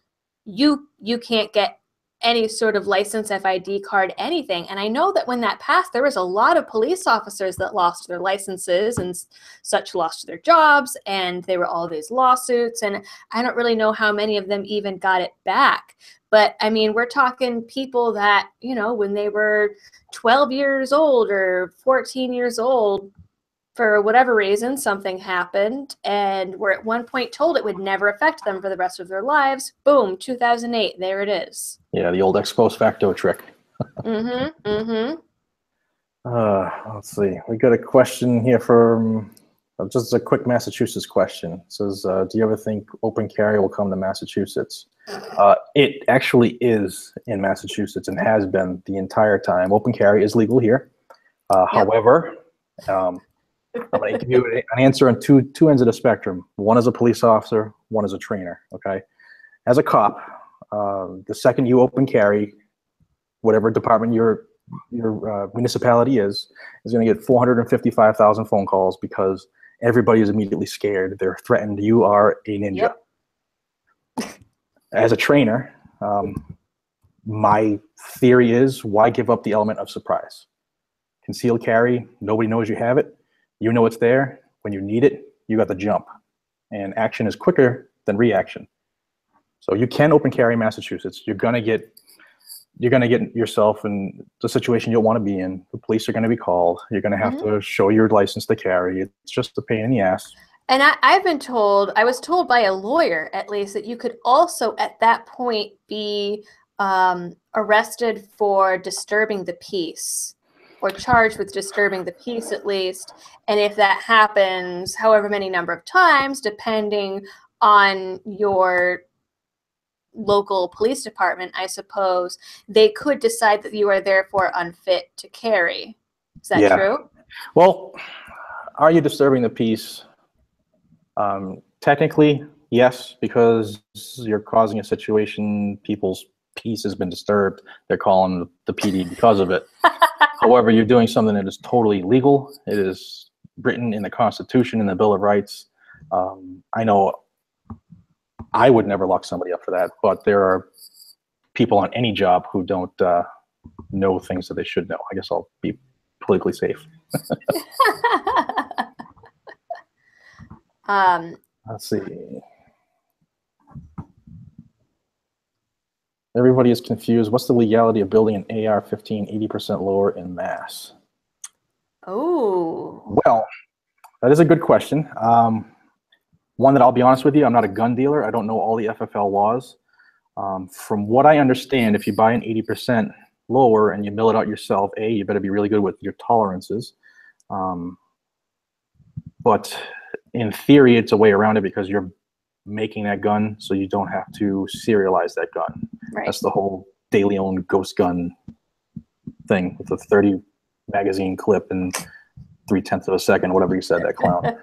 you can't get any sort of license, FID card, anything. And I know that when that passed, there was a lot of police officers that lost their licenses and such, lost their jobs, and there were all these lawsuits. And I don't really know how many of them even got it back. But I mean, we're talking people that, you know, when they were 12 years old or 14 years old, for whatever reason, something happened and were at one point told it would never affect them for the rest of their lives. Boom, 2008, there it is.
Yeah, the old ex post facto trick.
Let's
see. We got a question here from, just a quick Massachusetts question. It says, do you ever think open carry will come to Massachusetts? It actually is in Massachusetts and has been the entire time. Open carry is legal here. However, I'm going to give you an answer on two ends of the spectrum. One is a police officer, one is a trainer, okay? As a cop, the second you open carry, whatever department your municipality is going to get 455,000 phone calls because everybody is immediately scared. They're threatened. You are a ninja. Yep. As a trainer, my theory is, why give up the element of surprise? Concealed carry, nobody knows you have it. You know it's there. When you need it, you got the jump. And action is quicker than reaction. So you can open carry in Massachusetts. You're gonna get yourself in the situation you don't want to be in. The police are gonna be called. You're gonna have to show your license to carry. It's just a pain in the ass.
And I was told by a lawyer at least, that you could also at that point be arrested for disturbing the peace, or charged with disturbing the peace at least. And if that happens however many number of times, depending on your local police department, I suppose, they could decide that you are therefore unfit to carry. Is that true?
Well, are you disturbing the peace? Technically, yes, because you're causing a situation, people's peace has been disturbed. They're calling the PD because of it. However, you're doing something that is totally legal. It is written in the Constitution, in the Bill of Rights. I know I would never lock somebody up for that, but there are people on any job who don't know things that they should know. I guess I'll be politically safe. Let's see. Everybody is confused. What's the legality of building an AR-15 80% lower in Mass?
Oh.
Well, that is a good question. One that I'll be honest with you, I'm not a gun dealer. I don't know all the FFL laws. From what I understand, if you buy an 80% lower and you mill it out yourself, you better be really good with your tolerances. But in theory, it's a way around it because you're making that gun so you don't have to serialize that gun. Right. That's the whole daily owned ghost gun thing with the 30 magazine clip and 0.3 of a second, whatever you said, that clown.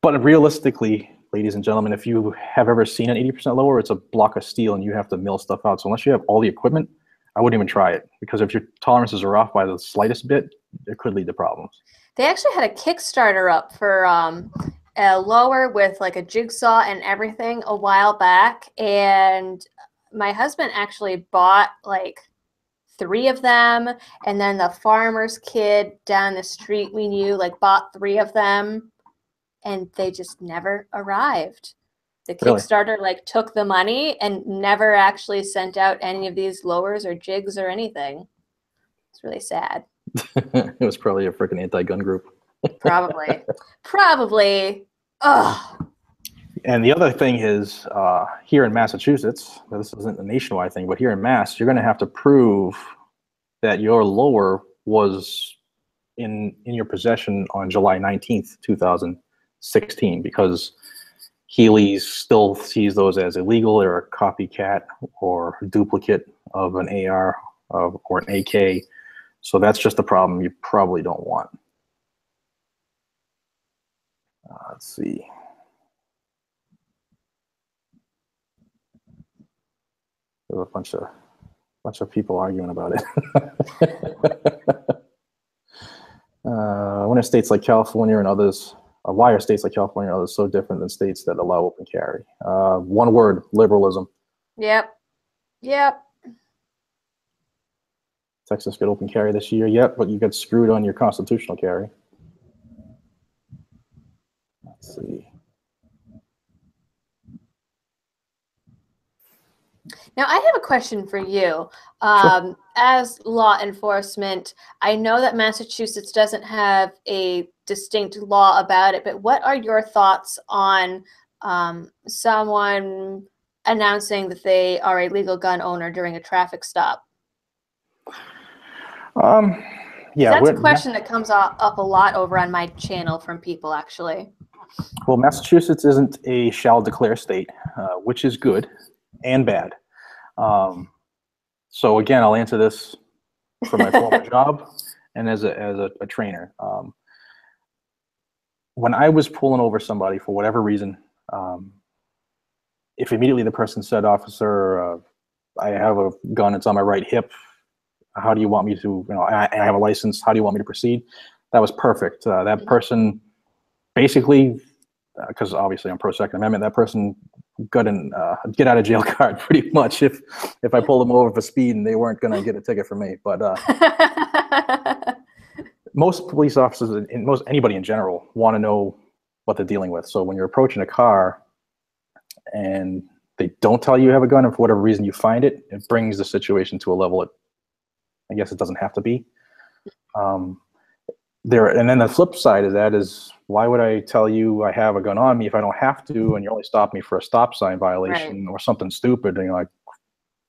But realistically, ladies and gentlemen, if you have ever seen an 80% lower, it's a block of steel and you have to mill stuff out. So unless you have all the equipment, I wouldn't even try it, because if your tolerances are off by the slightest bit, it could lead to problems.
They actually had a Kickstarter up for a lower with like a jigsaw and everything a while back, and my husband actually bought like 3 of them, and then the farmer's kid down the street we knew like bought 3 of them, and they just never arrived. The
Really?
Kickstarter like took the money and never actually sent out any of these lowers or jigs or anything. It's really sad.
It was probably a freaking anti-gun group.
Probably. Ugh.
And the other thing is, here in Massachusetts, this isn't a nationwide thing, but here in Mass, you're going to have to prove that your lower was in your possession on July 19th, 2016, because Healy's still sees those as illegal. They're a copycat or duplicate of an AR or an AK. So that's just a problem you probably don't want. Let's see. There's a bunch of people arguing about it. When are states like California and others, why are states like California and others so different than states that allow open carry? One word: liberalism.
Yep.
Texas got open carry this year, yep, but you got screwed on your constitutional carry. Let's see.
Now, I have a question for you.
Sure.
As law enforcement, I know that Massachusetts doesn't have a distinct law about it, but what are your thoughts on someone announcing that they are a legal gun owner during a traffic stop?
Yeah,
that's a question that comes up a lot over on my channel from people, actually.
Well, Massachusetts isn't a shall declare state, which is good and bad. So again, I'll answer this for my former job and as a trainer. When I was pulling over somebody for whatever reason, if immediately the person said, "Officer, I have a gun, it's on my right hip. How do you want me to, I have a license. How do you want me to proceed?" That was perfect. That person basically, because obviously I'm pro Second Amendment, that person got an get out of jail card pretty much if I pulled them over for speed, and they weren't going to get a ticket from me. But most police officers and most anybody in general want to know what they're dealing with. So when you're approaching a car and they don't tell you have a gun, and for whatever reason you find it, it brings the situation to a level I guess it doesn't have to be. And then the flip side of that is, why would I tell you I have a gun on me if I don't have to, and you only stop me for a stop sign violation, right, or something stupid, and like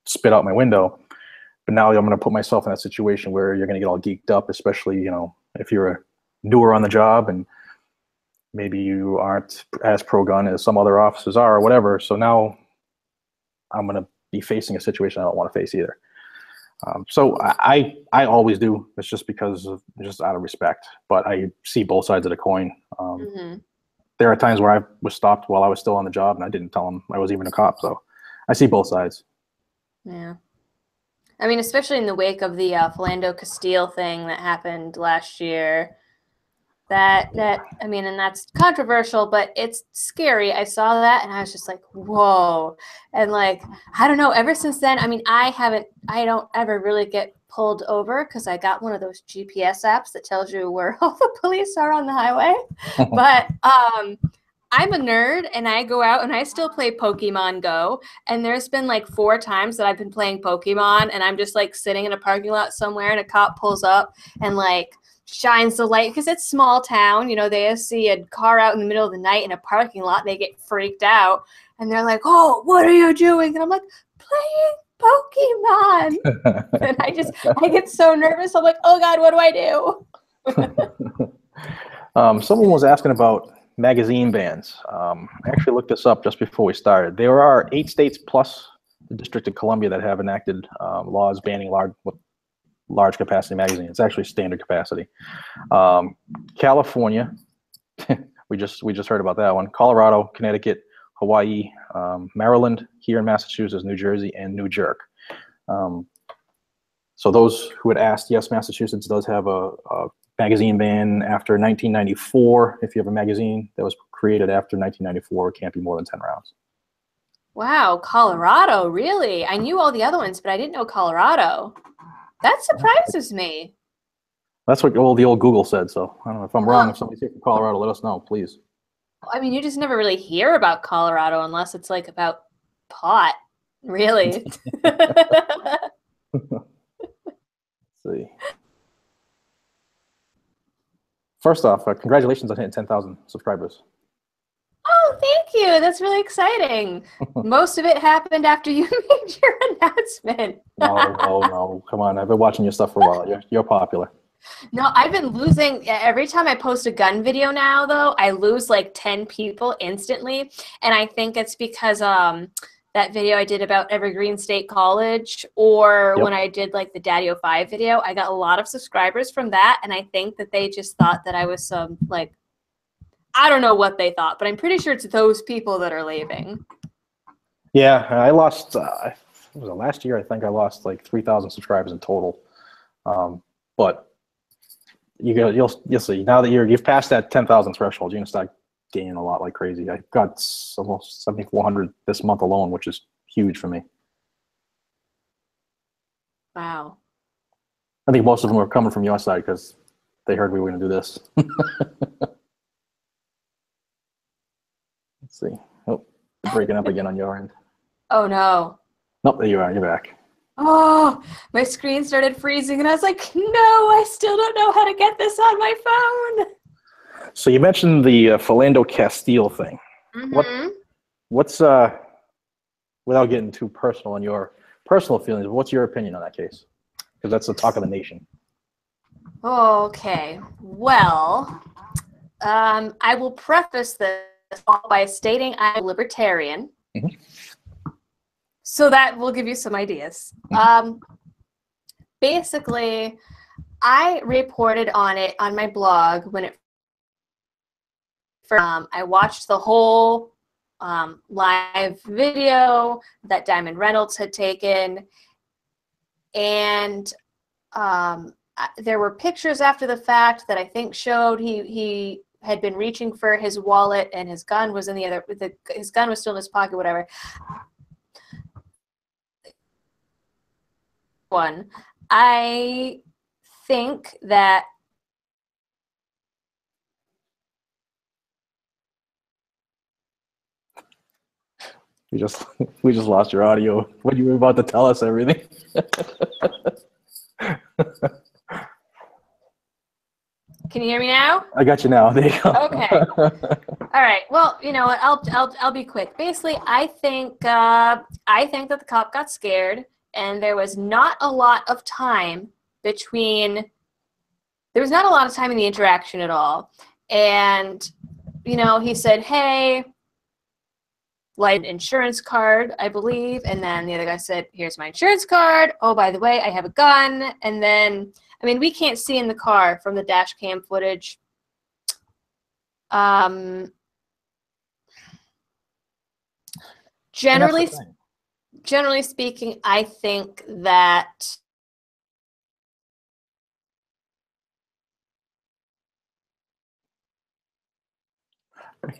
spit out my window. But now I'm going to put myself in that situation where you're going to get all geeked up, especially, if you're newer on the job and maybe you aren't as pro-gun as some other officers are or whatever. So now I'm going to be facing a situation I don't want to face either. So I always do. It's just because of just out of respect, but I see both sides of the coin. There are times where I was stopped while I was still on the job and I didn't tell them I was even a cop. So I see both sides.
Yeah. I mean, especially in the wake of the Philando Castile thing that happened last year. I mean, and that's controversial, but it's scary. I saw that and I was just like, whoa. And like, I don't know, ever since then, I mean, I don't ever really get pulled over because I got one of those GPS apps that tells you where all the police are on the highway. But I'm a nerd and I go out and I still play Pokemon Go. And there's been like 4 times that I've been playing Pokemon and I'm just like sitting in a parking lot somewhere and a cop pulls up and like shines the light, because it's small town, they see a car out in the middle of the night in a parking lot, they get freaked out and they're like, "Oh, what are you doing?" And I'm like, "Playing Pokemon." And I get so nervous. I'm like, "Oh God, what do I do?"
Someone was asking about magazine bans. I actually looked this up just before we started. There are 8 states plus the District of Columbia that have enacted laws banning large capacity magazine. It's actually standard capacity. California, we just heard about that one. Colorado, Connecticut, Hawaii, Maryland, here in Massachusetts, New Jersey, and New Jersey. So those who had asked, yes, Massachusetts does have a magazine ban after 1994. If you have a magazine that was created after 1994 can't be more than 10 rounds.
Wow, Colorado, really? I knew all the other ones, but I didn't know Colorado. That surprises me.
That's what the old Google said. So I don't know if I'm wrong. If somebody's here from Colorado, let us know, please.
I mean, you just never really hear about Colorado unless it's like about pot, really.
Let's see. First off, congratulations on hitting 10,000 subscribers.
Oh, thank you. That's really exciting. Most of it happened after you made your announcement.
No. Come on. I've been watching your stuff for a while. You're popular.
No, I've been losing. Every time I post a gun video now, though, I lose like 10 people instantly. And I think it's because that video I did about Evergreen State College, or when I did like the Daddy 05 video, I got a lot of subscribers from that. And I think that they just thought that I was some, like, I don't know what they thought, but I'm pretty sure it's those people that are leaving.
Yeah, I lost, was it last year? I think I lost like 3,000 subscribers in total. But you'll see now that you've passed that 10,000 threshold, you're gonna start gaining a lot like crazy. I got almost 7,400 this month alone, which is huge for me.
Wow.
I think most of them are coming from your side because they heard we were gonna do this. Let's see. Oh, breaking up again on your end.
Oh no.
Nope, there you are. You're back.
Oh, my screen started freezing, and I was like, no, I still don't know how to get this on my phone.
So you mentioned the Philando Castile thing.
Mm-hmm.
What's without getting too personal on your personal feelings, what's your opinion on that case? Because that's the talk of the nation.
Okay. Well, I will preface this by stating I'm a libertarian.
Mm-hmm.
So that will give you some ideas. Basically, I reported on it on my blog when it I watched the whole live video that Diamond Reynolds had taken, and there were pictures after the fact that I think showed he had been reaching for his wallet and his gun was in the other. His gun was still in his pocket, whatever. I think that
we just lost your audio when you were about to tell us everything.
Can you hear me now?
I got you now. There you go.
Okay. All right. Well, you know what? I'll be quick. Basically, I think that the cop got scared, and there was not a lot of time between. There was not a lot of time in the interaction at all, and you know, he said, "Hey, like insurance card, I believe," and then the other guy said, "Here's my insurance card. Oh, by the way, I have a gun." And then, I mean, we can't see in the car from the dash cam footage. Generally speaking, I think that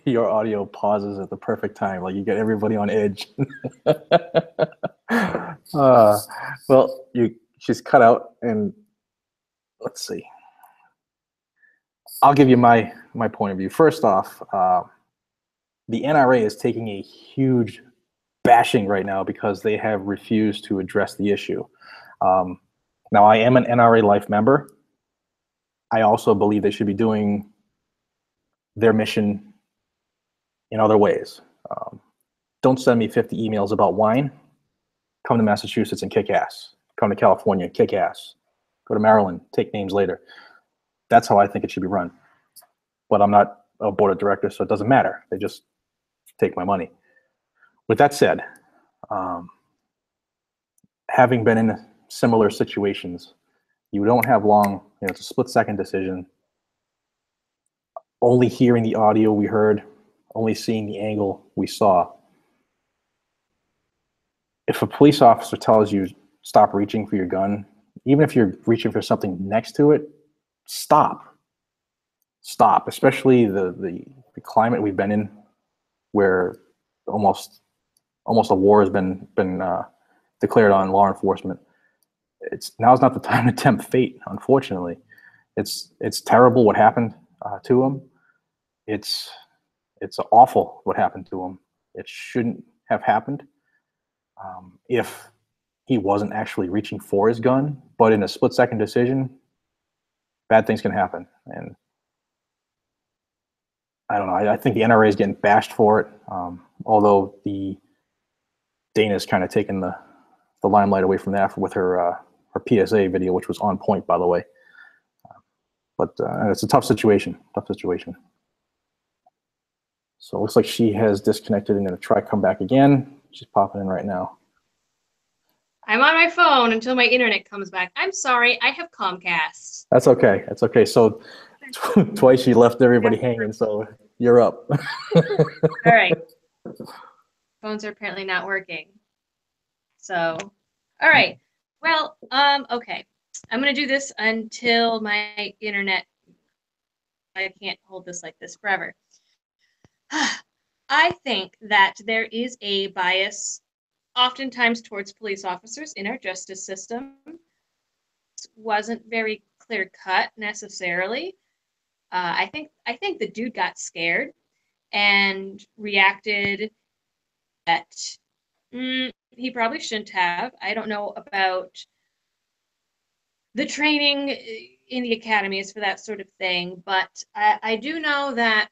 your audio pauses at the perfect time, like you get everybody on edge. Well, she's cut out, and let's see. I'll give you my point of view. First off, the NRA is taking a huge bashing right now because they have refused to address the issue. Now, I am an NRA Life member. I also believe they should be doing their mission in other ways. Don't send me 50 emails about wine. Come to Massachusetts and kick ass. Come to California and kick ass. Go to Maryland, take names later. That's how I think it should be run. But I'm not a board of directors, so it doesn't matter. They just take my money. With that said, having been in similar situations, you don't have long, it's a split-second decision. Only hearing the audio we heard, only seeing the angle we saw. If a police officer tells you stop reaching for your gun, even if you're reaching for something next to it, stop. Stop, especially the the climate we've been in, where almost a war has been declared on law enforcement, now's not the time to tempt fate. Unfortunately, it's terrible what happened to him. It's awful what happened to him. It shouldn't have happened. If he wasn't actually reaching for his gun, but in a split-second decision, bad things can happen. And I don't know. I think the NRA is getting bashed for it, although Dana's kind of taken the limelight away from that with her PSA video, which was on point, by the way. But it's a tough situation. So it looks like she has disconnected and going to try come back again. She's popping in right now.
I'm on my phone until my internet comes back. I'm sorry, I have Comcast.
That's okay. That's okay. So twice she left everybody hanging, so you're up.
All right. Phones are apparently not working. So, all right. Well, okay. I'm going to do this until my internet, I can't hold this like this forever. I think that there is a bias oftentimes towards police officers in our justice system. It wasn't very clear cut necessarily. I think the dude got scared and reacted that he probably shouldn't have. I don't know about the training in the academies for that sort of thing, but I do know that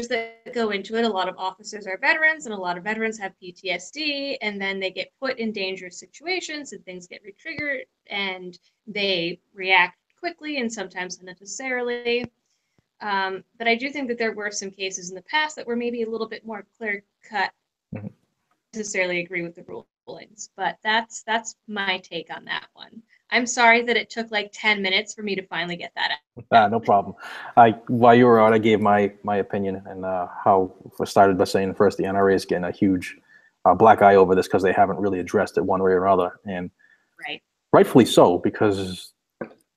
that go into it, a lot of officers are veterans, and a lot of veterans have PTSD, and then they get put in dangerous situations and things get re-triggered and they react quickly and sometimes unnecessarily. But I do think that there were some cases in the past that were maybe a little bit more clear cut. Mm-hmm. Necessarily agree with the rulings, but that's my take on that one. I'm sorry that it took like 10 minutes for me to finally get that out.
No problem. While you were out, I gave my opinion, and how I started by saying first the NRA is getting a huge black eye over this because they haven't really addressed it one way or another, and rightfully so, because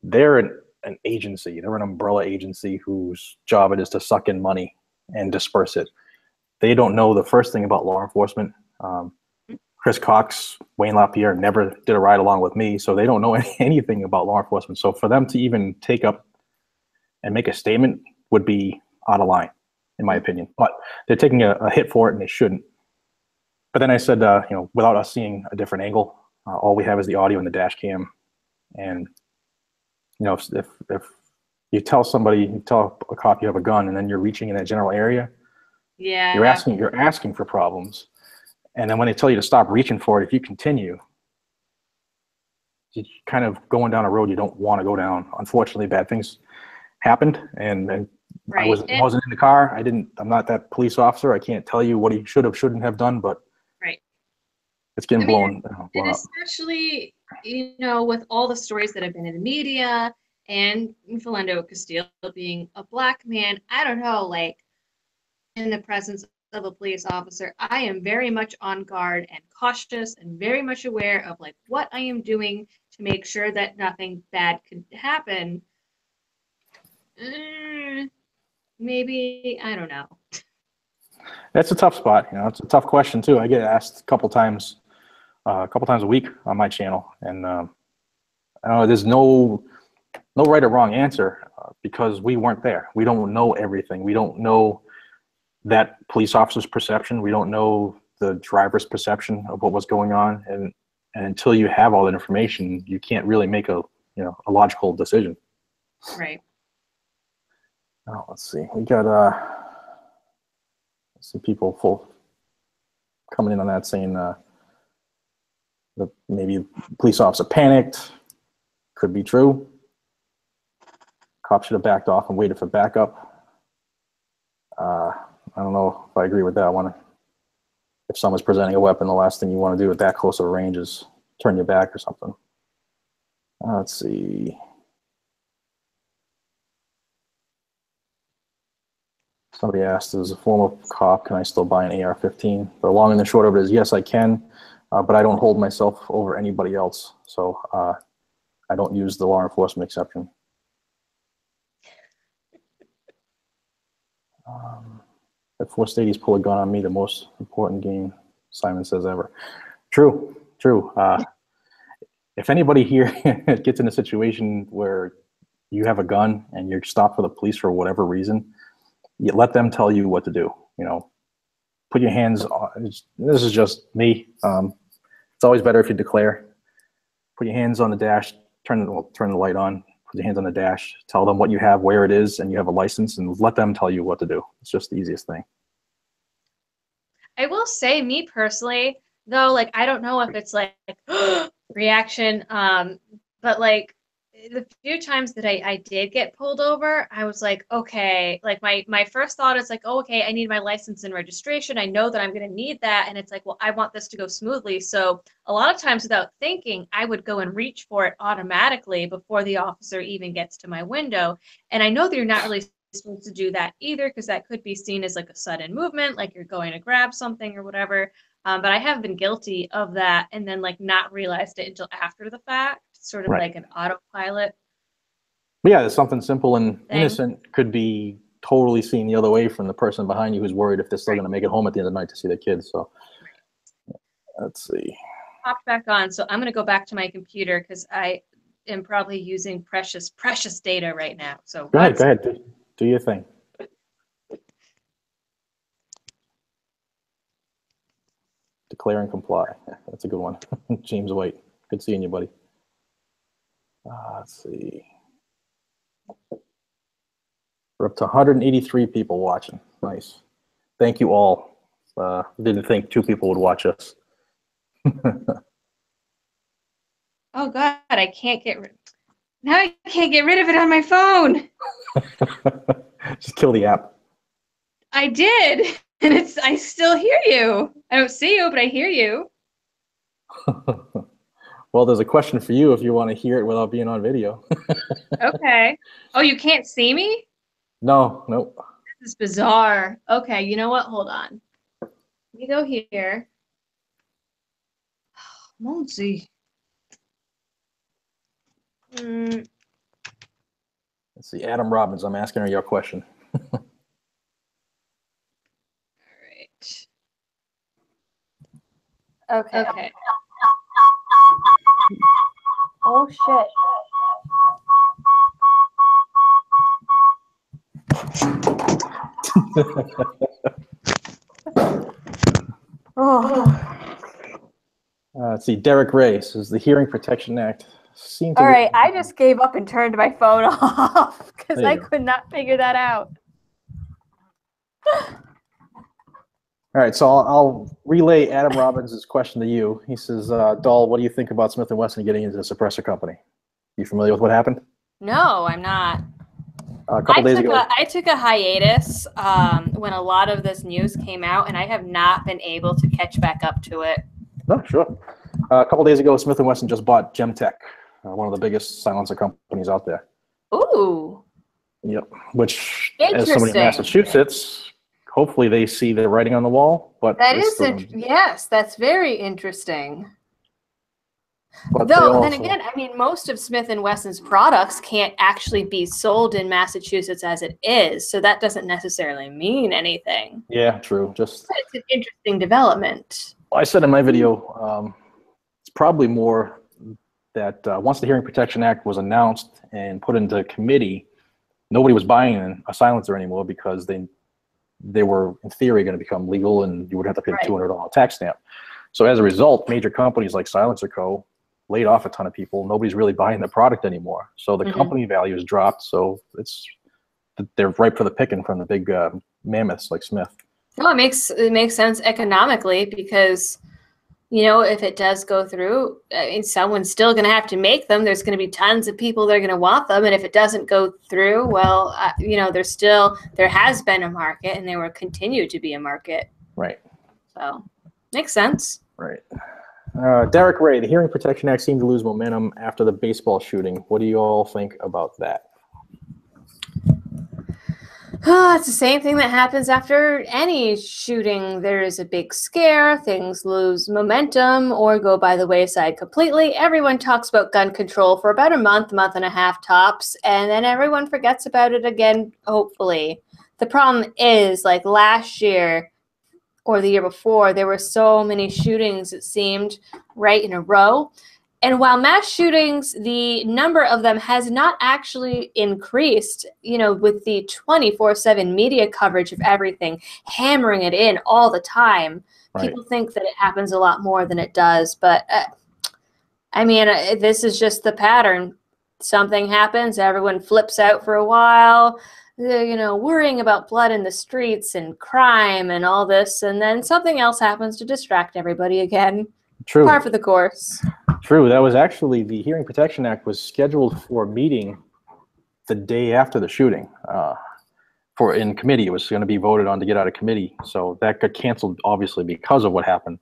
they're an agency, they're an umbrella agency whose job it is to suck in money and disperse it. They don't know the first thing about law enforcement. Chris Cox, Wayne LaPierre never did a ride along with me, so they don't know anything about law enforcement. So for them to even take up and make a statement would be out of line, in my opinion. But they're taking a hit for it, and they shouldn't. But then I said, without us seeing a different angle, all we have is the audio and the dash cam. And if you tell a cop you have a gun, and then you're reaching in that general area, you're asking for problems. And then when they tell you to stop reaching for it, if you continue, you're kind of going down a road you don't want to go down. Unfortunately, bad things happened, and I wasn't in the car. I'm not that police officer. I can't tell you what he shouldn't have done, but it's getting blown up.
Especially, with all the stories that have been in the media and Philando Castile being a black man, I don't know, like in the presence of a police officer, I am very much on guard and cautious and very much aware of like what I am doing to make sure that nothing bad could happen. Maybe, I don't know.
That's a tough spot. It's a tough question too. I get asked a couple times a week on my channel, and I know there's no right or wrong answer because we weren't there. We don't know everything. We don't know that police officer's perception. We don't know the driver's perception of what was going on, and until you have all that information, you can't really make a logical decision.
Right.
Oh, let's see. We got some people coming in on that saying that maybe police officer panicked. Could be true. Cop should have backed off and waited for backup. I don't know if I agree with that one. If someone's presenting a weapon, the last thing you want to do at that close of a range is turn your back or something. Let's see. Somebody asked, as a former cop, can I still buy an AR-15? The long and the short of it is, yes, I can, but I don't hold myself over anybody else. So I don't use the law enforcement exception. At 4 stadiums, pull a gun on me, the most important game, Simon says, ever. True, true. If anybody here gets in a situation where you have a gun and you're stopped for the police for whatever reason, you let them tell you what to do. You know, put your hands on, this is just me. It's always better if you declare. Put your hands on the dash, turn the light on, put your hands on the dash, tell them what you have, where it is, and you have a license, and let them tell you what to do. It's just the easiest thing.
I will say, me personally, though, like, I don't know if it's like reaction, but like the few times that I did get pulled over, I was like, okay, like my first thought is like, oh, okay, I need my license and registration. I know that I'm going to need that. And it's like, well, I want this to go smoothly. So a lot of times without thinking, I would go and reach for it automatically before the officer even gets to my window. And I know that you're not really supposed to do that either, because that could be seen as like a sudden movement, like you're going to grab something or whatever. But I have been guilty of that and then like not realized it until after the fact, sort of
Right.
like an autopilot.
But yeah, it's something simple and
Thing.
innocent could be totally seen the other way from the person behind you who's worried if they're still
Right.
going to make it home at the end of the night to see their kids. So let's see.
Popped back on, so I'm going to go back to my computer because I am probably using precious data right now. So
Go ahead, do your thing. Declare and comply. Yeah, that's a good one. James White. Good seeing you, buddy. Let's see. We're up to 183 people watching. Nice. Thank you all. Didn't think 2 people would watch us.
Oh God, I can't get rid. Now I can't get rid of it on my phone.
Just kill the app.
I did, and I still hear you. I don't see you, but I hear you.
Well, there's a question for you if you want to hear it without being on video.
Okay. Oh, you can't see me?
No, nope.
This is bizarre. Okay, you know what? Hold on. Let me go here. Won't see.
Let's see, Adam Robbins, I'm asking her your question.
All right.
Okay. Oh shit. Oh.
Let's see, Derek Ray says the Hearing Protection Act seemed to.
All right, I just gave up and turned my phone off because
There you
I
go.
could not figure that out.
All right, so I'll relay Adam Robbins' question to you. He says, Dahl, what do you think about Smith & Wesson getting into the suppressor company? You familiar with what happened?
No, I'm not.
A couple days ago.
I took a hiatus when a lot of this news came out, and I have not been able to catch back up to it.
No, sure. A couple days ago, Smith & Wesson just bought Gemtech, one of the biggest silencer companies out there.
Ooh.
Yep. Which, as somebody in
Interesting.
Massachusetts, hopefully they see the writing on the wall. But
That
it's
is, yes, that's very interesting.
but they
Though, then
also-
again, I mean, most of Smith & Wesson's products can't actually be sold in Massachusetts as it is, so that doesn't necessarily mean anything.
Yeah, true. Just
But it's an interesting development.
I said in my video, it's probably more that once the Hearing Protection Act was announced and put into committee, nobody was buying a silencer anymore because they were, in theory, going to become legal and you would have to pay the $200 tax stamp. So as a result, major companies like Silencer Co. laid off a ton of people. Nobody's really buying the product anymore. So the company value has dropped. So they're ripe for the picking from the big mammoths like Smith.
Well, it makes sense economically because, you know, if it does go through, I mean, someone's still going to have to make them. There's going to be tons of people that are going to want them. And if it doesn't go through, well, you know, there has been a market and there will continue to be a market.
Right.
So makes sense.
Right. Derek Ray, the Hearing Protection Act seemed to lose momentum after the baseball shooting. What do you all think about that?
It's the same thing that happens after any shooting. There is a big scare, things lose momentum or go by the wayside completely. Everyone talks about gun control for about a month and a half tops, and then everyone forgets about it again, hopefully. The problem is, like last year or the year before, there were so many shootings, it seemed, right in a row. And while mass shootings, the number of them has not actually increased, you know, with the 24/7 media coverage of everything, hammering it in all the time.
Right.
People think that it happens a lot more than it does. But, I mean, this is just the pattern. Something happens, everyone flips out for a while, you know, worrying about blood in the streets and crime and all this. And then something else happens to distract everybody again.
True.
Par for the course.
True. That was actually, the Hearing Protection Act was scheduled for a meeting the day after the shooting. In committee, it was going to be voted on to get out of committee. So that got canceled, obviously, because of what happened.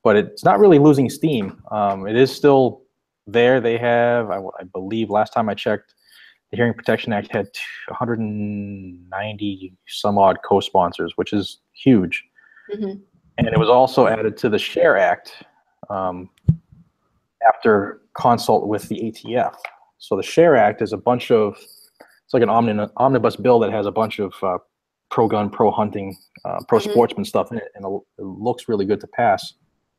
But it's not really losing steam. It is still there. They have, I believe, last time I checked, the Hearing Protection Act had 190 some odd co-sponsors, which is huge.
Mm-hmm.
And it was also added to the SHARE Act after consult with the ATF. So the SHARE Act is a bunch of, it's like an omnibus bill that has a bunch of pro-gun, pro-hunting, pro-sportsman stuff in it, and it looks really good to pass.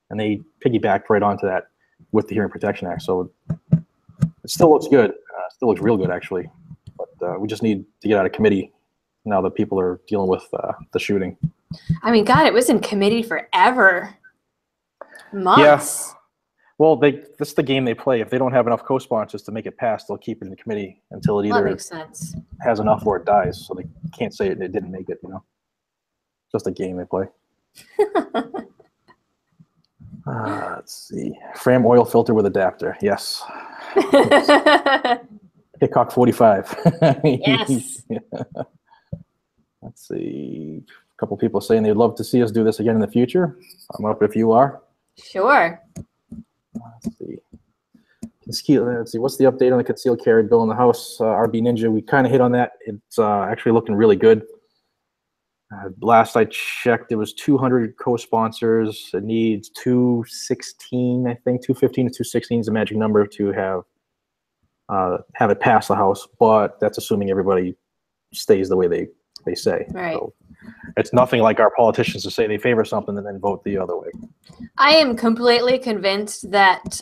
And they piggybacked right onto that with the Hearing Protection Act. So it still looks good. Still looks real good, actually. But we just need to get out of committee now that people are dealing with the shooting.
I mean, God, it was in committee forever. Months.
Yeah. Well, that's the game they play. If they don't have enough co-sponsors to make it pass, they'll keep it in the committee until it
That
either
makes sense.
has enough or it dies. So they can't say it didn't make it, you know. Just a game they play. Let's see. Fram oil filter with adapter. Yes. Kickoff 45.
Yes.
Let's see. A couple people saying they'd love to see us do this again in the future. I'm up if you are.
Sure.
Let's see. Let's see. What's the update on the concealed carry bill in the House? RB Ninja, we kind of hit on that. It's actually looking really good. Last I checked, it was 200 co-sponsors. It needs 216, I think. 215 to 216 is the magic number to have it pass the House, but that's assuming everybody stays the way they say.
Right.
So it's nothing like our politicians to say they favor something and then vote the other way.
I am completely convinced that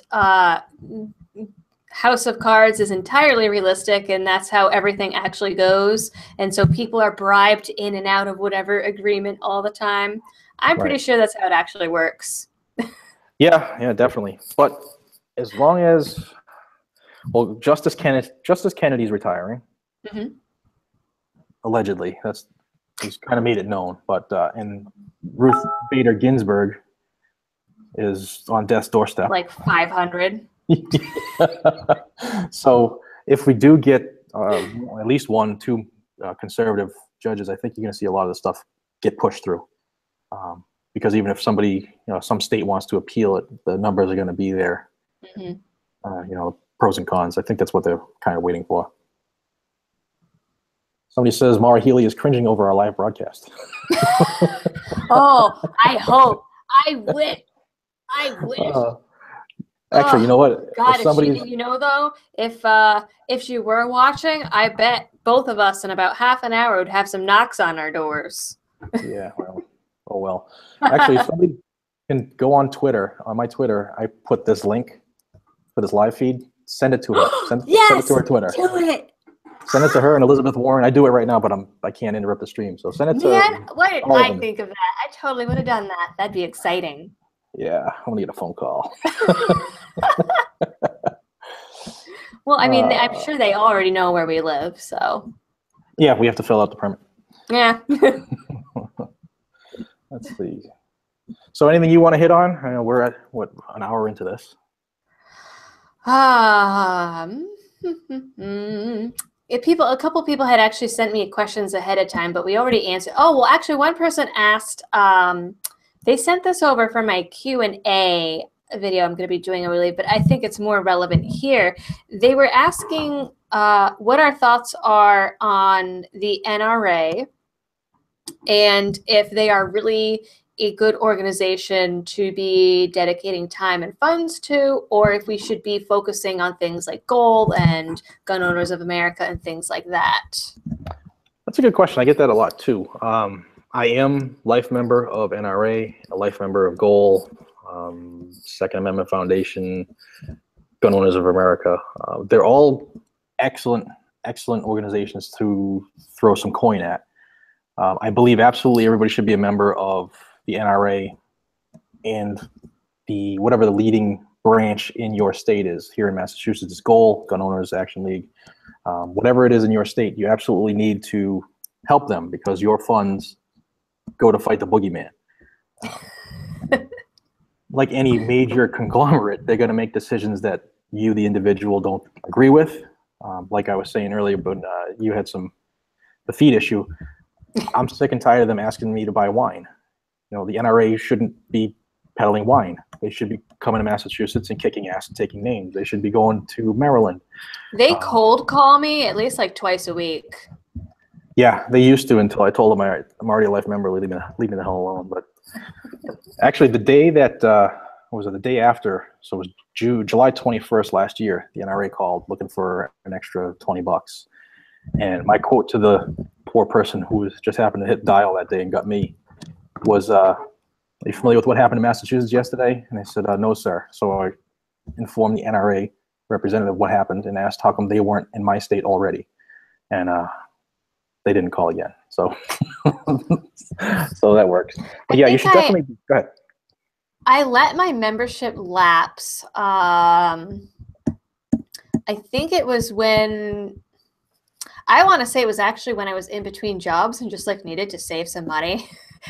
House of Cards is entirely realistic, and that's how everything actually goes. And so people are bribed in and out of whatever agreement all the time. I'm pretty sure that's how it actually works.
Yeah, definitely. But as long as, well, Justice Kennedy's retiring, allegedly. He's kind of made it known. But and Ruth Bader Ginsburg is on death's doorstep.
Like 500.
So if we do get at least 2 conservative judges, I think you're going to see a lot of the stuff get pushed through. Because even if somebody, some state wants to appeal it, the numbers are going to be there. Pros and cons. I think that's what they're kind of waiting for. Somebody says Maura Healey is cringing over our live broadcast.
Oh, I hope. I wish.
Actually, you know what?
God, if she were watching, I bet both of us in about half an hour would have some knocks on our doors.
Yeah, well. Actually, if somebody can go on Twitter, on my Twitter, I put this link for this live feed. Send it to her. Send it to her Twitter.
Do it.
Send it to her and Elizabeth Warren. I do it right now, but I can't interrupt the stream. So send it to
what did I think of that? I totally would have done that. That'd be exciting.
Yeah, I'm going to get a phone call.
Well, I mean, I'm sure they already know where we live, so.
Yeah, we have to fill out the permit.
Yeah.
Let's see. So anything you want to hit on? I know we're at, an hour into this.
A couple people had actually sent me questions ahead of time, but we already answered. Oh, well, actually, one person asked, they sent this over for my Q&A video I'm going to be doing, I believe, but I think it's more relevant here. They were asking what our thoughts are on the NRA and if they are really a good organization to be dedicating time and funds to, or if we should be focusing on things like gold and Gun Owners of America and things like that.
That's a good question. I get that a lot too. I am life member of NRA, a life member of Goal, Second Amendment Foundation, Gun Owners of America. They're all excellent organizations to throw some coin at. I believe absolutely everybody should be a member of the NRA and whatever the leading branch in your state is. Here in Massachusetts, it's Goal, Gun Owners Action League. Whatever it is in your state, you absolutely need to help them because your funds go to fight the boogeyman. Like any major conglomerate, they're going to make decisions that you, the individual, don't agree with. Like I was saying earlier, but you had the feed issue. I'm sick and tired of them asking me to buy wine. You know, the NRA shouldn't be peddling wine. They should be coming to Massachusetts and kicking ass and taking names. They should be going to Maryland.
They cold call me at least like twice a week.
Yeah, they used to until I told them I'm already a life member, leave me the hell alone. But actually, the day that was it? The day after, so it was July 21st last year. The NRA called looking for an extra $20, and my quote to the poor person who was just happened to hit dial that day and got me was, "Are you familiar with what happened in Massachusetts yesterday?" And I said, "No, sir." So I informed the NRA representative what happened and asked how come they weren't in my state already, and they didn't call again. So, so that works. But yeah, you should definitely go ahead.
I let my membership lapse. I think it was I want to say it was actually when I was in between jobs and just like needed to save some money.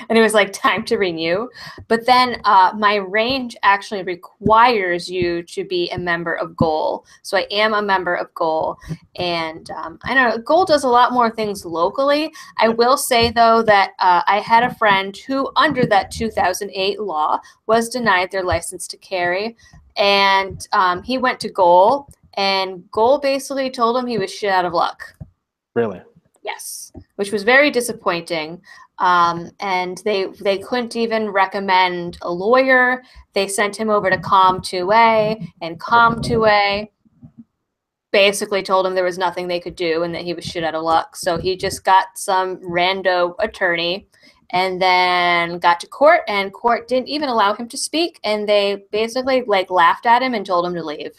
And it was like time to renew. But then my range actually requires you to be a member of Goal. So I am a member of Goal. And I don't know, Goal does a lot more things locally. I will say, though, that I had a friend who, under that 2008 law, was denied their license to carry. And he went to Goal, and Goal basically told him he was shit out of luck.
Really?
Yes, which was very disappointing. And they couldn't even recommend a lawyer. They sent him over to COM2A, and COM2A basically told him there was nothing they could do and that he was shit out of luck. So he just got some rando attorney and then got to court, and court didn't even allow him to speak. And they basically like laughed at him and told him to leave.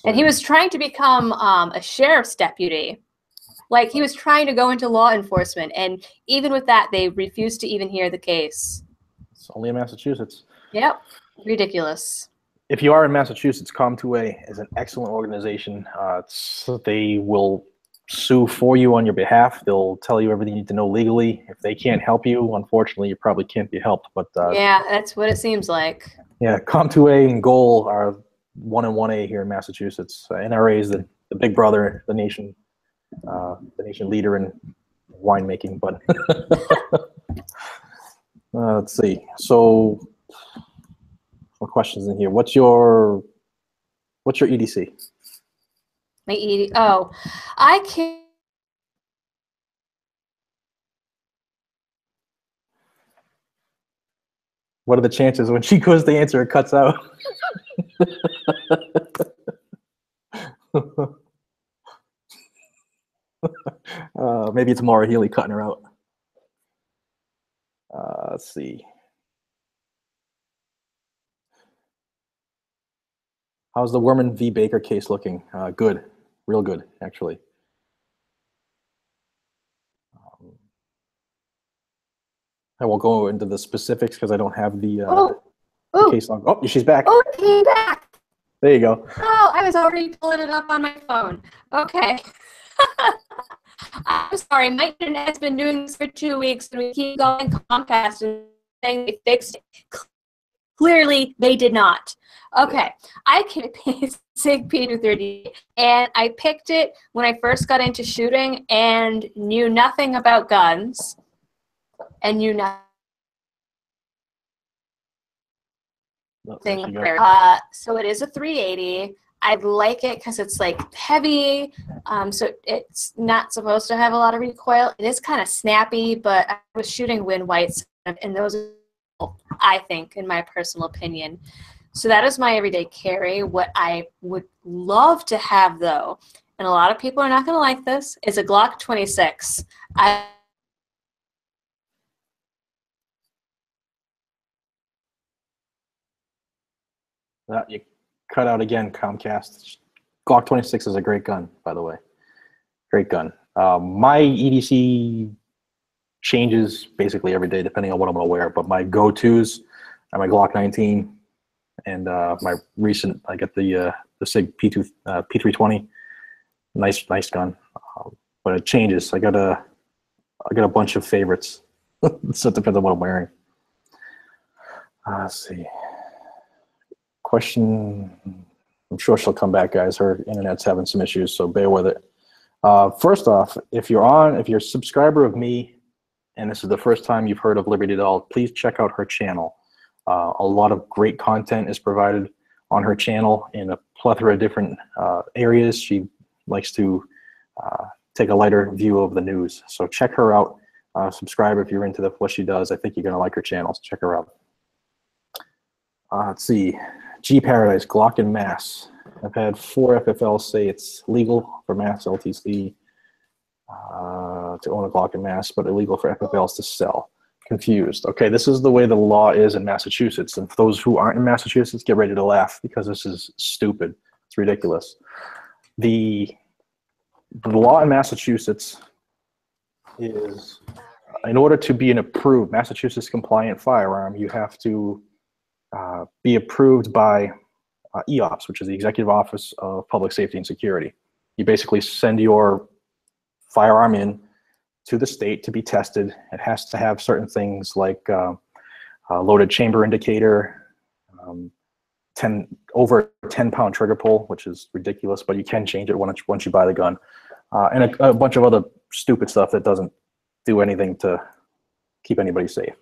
And he was trying to become a sheriff's deputy. Like, he was trying to go into law enforcement, and even with that, they refused to even hear the case.
It's only in Massachusetts.
Yep. Ridiculous.
If you are in Massachusetts, COM2A is an excellent organization. They will sue for you on your behalf. They'll tell you everything you need to know legally. If they can't help you, unfortunately, you probably can't be helped. But
yeah, that's what it seems like.
Yeah, COM2A and Goal are 1 and 1A here in Massachusetts. NRA is the big brother, the nation leader in winemaking. But let's see. So, some questions in here. What's your EDC?
My EDC. Oh, I can't.
What are the chances when she goes to answer, it cuts out? Maybe it's Maura Healy cutting her out. Let's see. How's the Werman v. Baker case looking? Good, real good, actually. I won't go into the specifics because I don't have the case log. Oh, she's back.
Oh, it came back.
There you go.
Oh, I was already pulling it up on my phone. Okay. I'm sorry, my internet has been doing this for 2 weeks, and we keep going Comcast and saying they fixed it. Clearly, they did not. Okay, I picked SIG P230, and I picked it when I first got into shooting and knew nothing about guns, and knew nothing. So it is a 380. I like it because it's like heavy, so it's not supposed to have a lot of recoil. It is kind of snappy, but I was shooting wind whites, and those are, I think, in my personal opinion. So that is my everyday carry. What I would love to have, though, and a lot of people are not going to like this, is a Glock 26. I
You cut out again, Comcast. Glock 26 is a great gun, by the way. Great gun. My EDC changes basically every day depending on what I'm going to wear, but my go-tos are my Glock 19 and my recent, I got the SIG P320. Nice gun. But it changes. I got a bunch of favorites. So it depends on what I'm wearing. Let's see. Question. I'm sure she'll come back, guys. Her internet's having some issues, so bear with it. First off, if you're a subscriber of me, and this is the first time you've heard of Liberty Doll, please check out her channel. A lot of great content is provided on her channel in a plethora of different areas. She likes to take a lighter view of the news. So check her out. Subscribe if you're into what she does. I think you're going to like her channel, so check her out. Let's see. G Paradise, Glock in Mass. I've had 4 FFLs say it's legal for Mass LTC to own a Glock in Mass, but illegal for FFLs to sell. Confused. Okay, this is the way the law is in Massachusetts. And for those who aren't in Massachusetts, get ready to laugh because this is stupid. It's ridiculous. The law in Massachusetts is, in order to be an approved Massachusetts compliant firearm, you have to be approved by EOPS, which is the Executive Office of Public Safety and Security. You basically send your firearm in to the state to be tested. It has to have certain things like loaded chamber indicator, over 10-pound trigger pull, which is ridiculous, but you can change it once you buy the gun, and a bunch of other stupid stuff that doesn't do anything to keep anybody safe.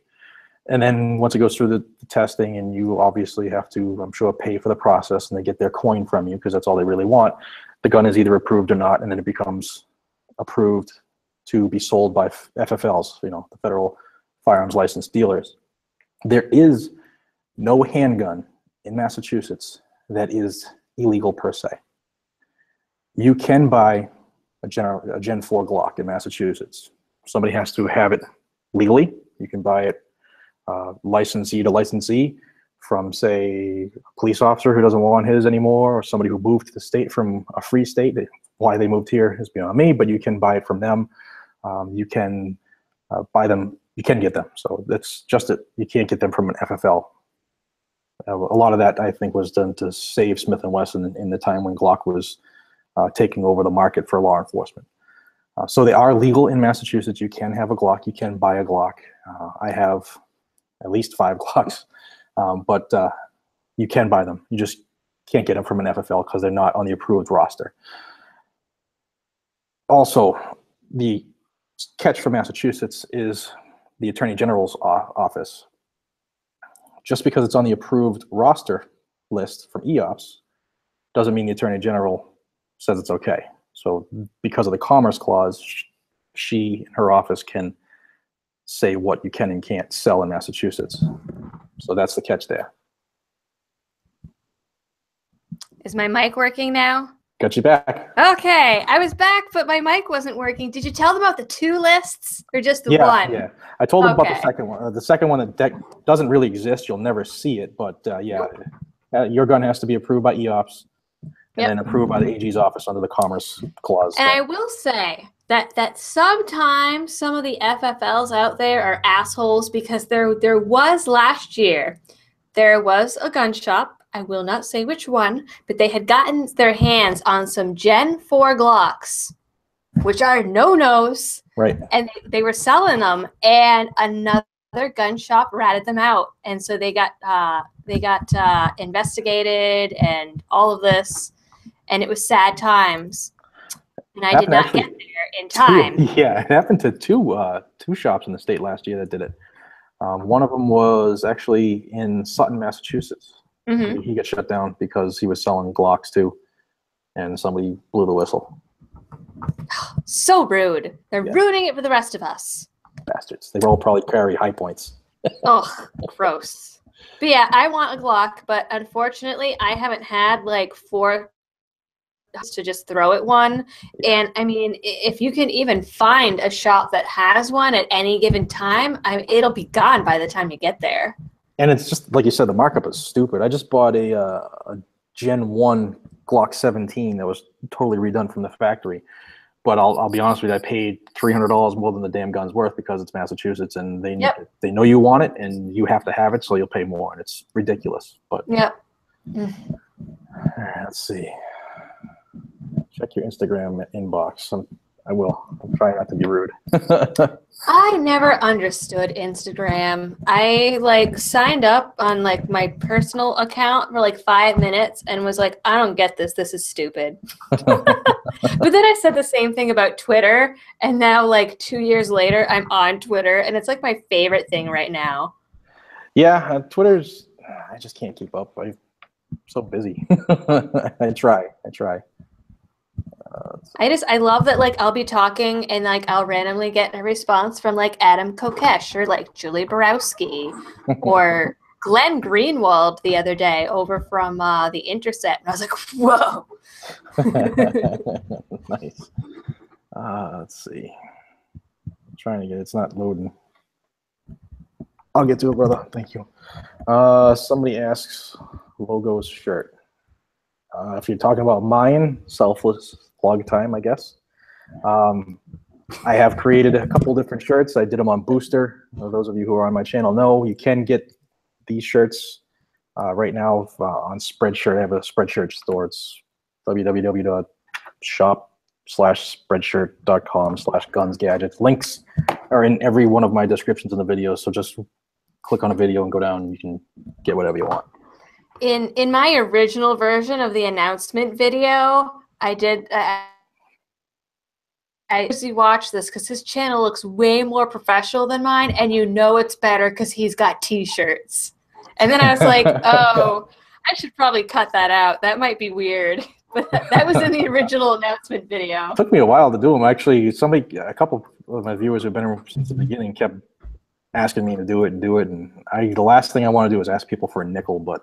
And then once it goes through the testing, and you obviously have to, I'm sure, pay for the process, and they get their coin from you because that's all they really want, the gun is either approved or not, and then it becomes approved to be sold by FFLs, the Federal Firearms Licensed Dealers. There is no handgun in Massachusetts that is illegal per se. You can buy a Gen 4 Glock in Massachusetts. Somebody has to have it legally. You can buy it licensee to licensee from, say, a police officer who doesn't want his anymore, or somebody who moved to the state from a free state. Why they moved here is beyond me, but you can buy it from them. You can buy them. You can get them. So that's just it. You can't get them from an FFL. A lot of that, I think, was done to save Smith & Wesson in the time when Glock was taking over the market for law enforcement. So they are legal in Massachusetts. You can have a Glock. You can buy a Glock. I have at least 5 Glocks, but you can buy them. You just can't get them from an FFL because they're not on the approved roster. Also, the catch for Massachusetts is the Attorney General's office. Just because it's on the approved roster list from EOPS doesn't mean the Attorney General says it's okay. So because of the Commerce Clause, she and her office can say what you can and can't sell in Massachusetts. So that's the catch there.
Is my mic working now?
Got you back.
Okay, I was back, but my mic wasn't working. Did you tell them about the 2 lists or just the one?
Yeah. I told them about the second one. The second one that doesn't really exist. You'll never see it, but yeah, your gun has to be approved by EOPS and then approved by the AG's office under the Commerce Clause.
And I will say that sometimes some of the FFLs out there are assholes, because there was last year, there was a gun shop, I will not say which one, but they had gotten their hands on some Gen 4 Glocks, which are no-nos.
Right.
And they were selling them, and another gun shop ratted them out. And so they got investigated and all of this, and it was sad times. And I did not get there in time.
Yeah, it happened to two shops in the state last year that did it. One of them was actually in Sutton, Massachusetts. Mm-hmm. He got shut down because he was selling Glocks too, and somebody blew the whistle.
So rude. They're ruining it for the rest of us.
Bastards. They all probably carry high points.
Oh, gross. But yeah, I want a Glock, but unfortunately, I haven't had like 4 to just throw at one. And I mean, if you can even find a shop that has one at any given time, it'll be gone by the time you get there.
And it's just like you said, the markup is stupid. I just bought a Gen 1 Glock 17 that was totally redone from the factory. But I'll be honest with you, I paid $300 more than the damn gun's worth because it's Massachusetts, and they know you want it and you have to have it, so you'll pay more, and it's ridiculous. But let's see. Check your Instagram inbox. I will. I'm trying not to be rude.
I never understood Instagram. I like signed up on like my personal account for like 5 minutes and was like, I don't get this. This is stupid. But then I said the same thing about Twitter, and now like 2 years later, I'm on Twitter, and it's like my favorite thing right now.
Yeah, Twitter's. I just can't keep up. I'm so busy. I try.
I love that, like, I'll be talking and like I'll randomly get a response from like Adam Kokesh or like Julie Borowski or Glenn Greenwald the other day over from the Intercept, and I was like, whoa.
Nice. Let's see. I'm trying to get it's not loading. I'll get to it, brother. Thank you. Somebody asks logos shirt. If you're talking about mine, selfless plug time, I guess. I have created a couple different shirts. I did them on Booster. Those of you who are on my channel know you can get these shirts right now on Spreadshirt. I have a Spreadshirt store. It's www.shop/spreadshirt.com/gunsgadgets. Links are in every one of my descriptions in the videos. So just click on a video and go down, and you can get whatever you want.
In my original version of the announcement video, I did. I usually watch this because his channel looks way more professional than mine, and you know it's better because he's got T-shirts. And then I was like, oh, I should probably cut that out. That might be weird. But that was in the original announcement video.
It took me a while to do them. Actually, a couple of my viewers who've been here since the beginning kept asking me to do it. And the last thing I want to do is ask people for a nickel, but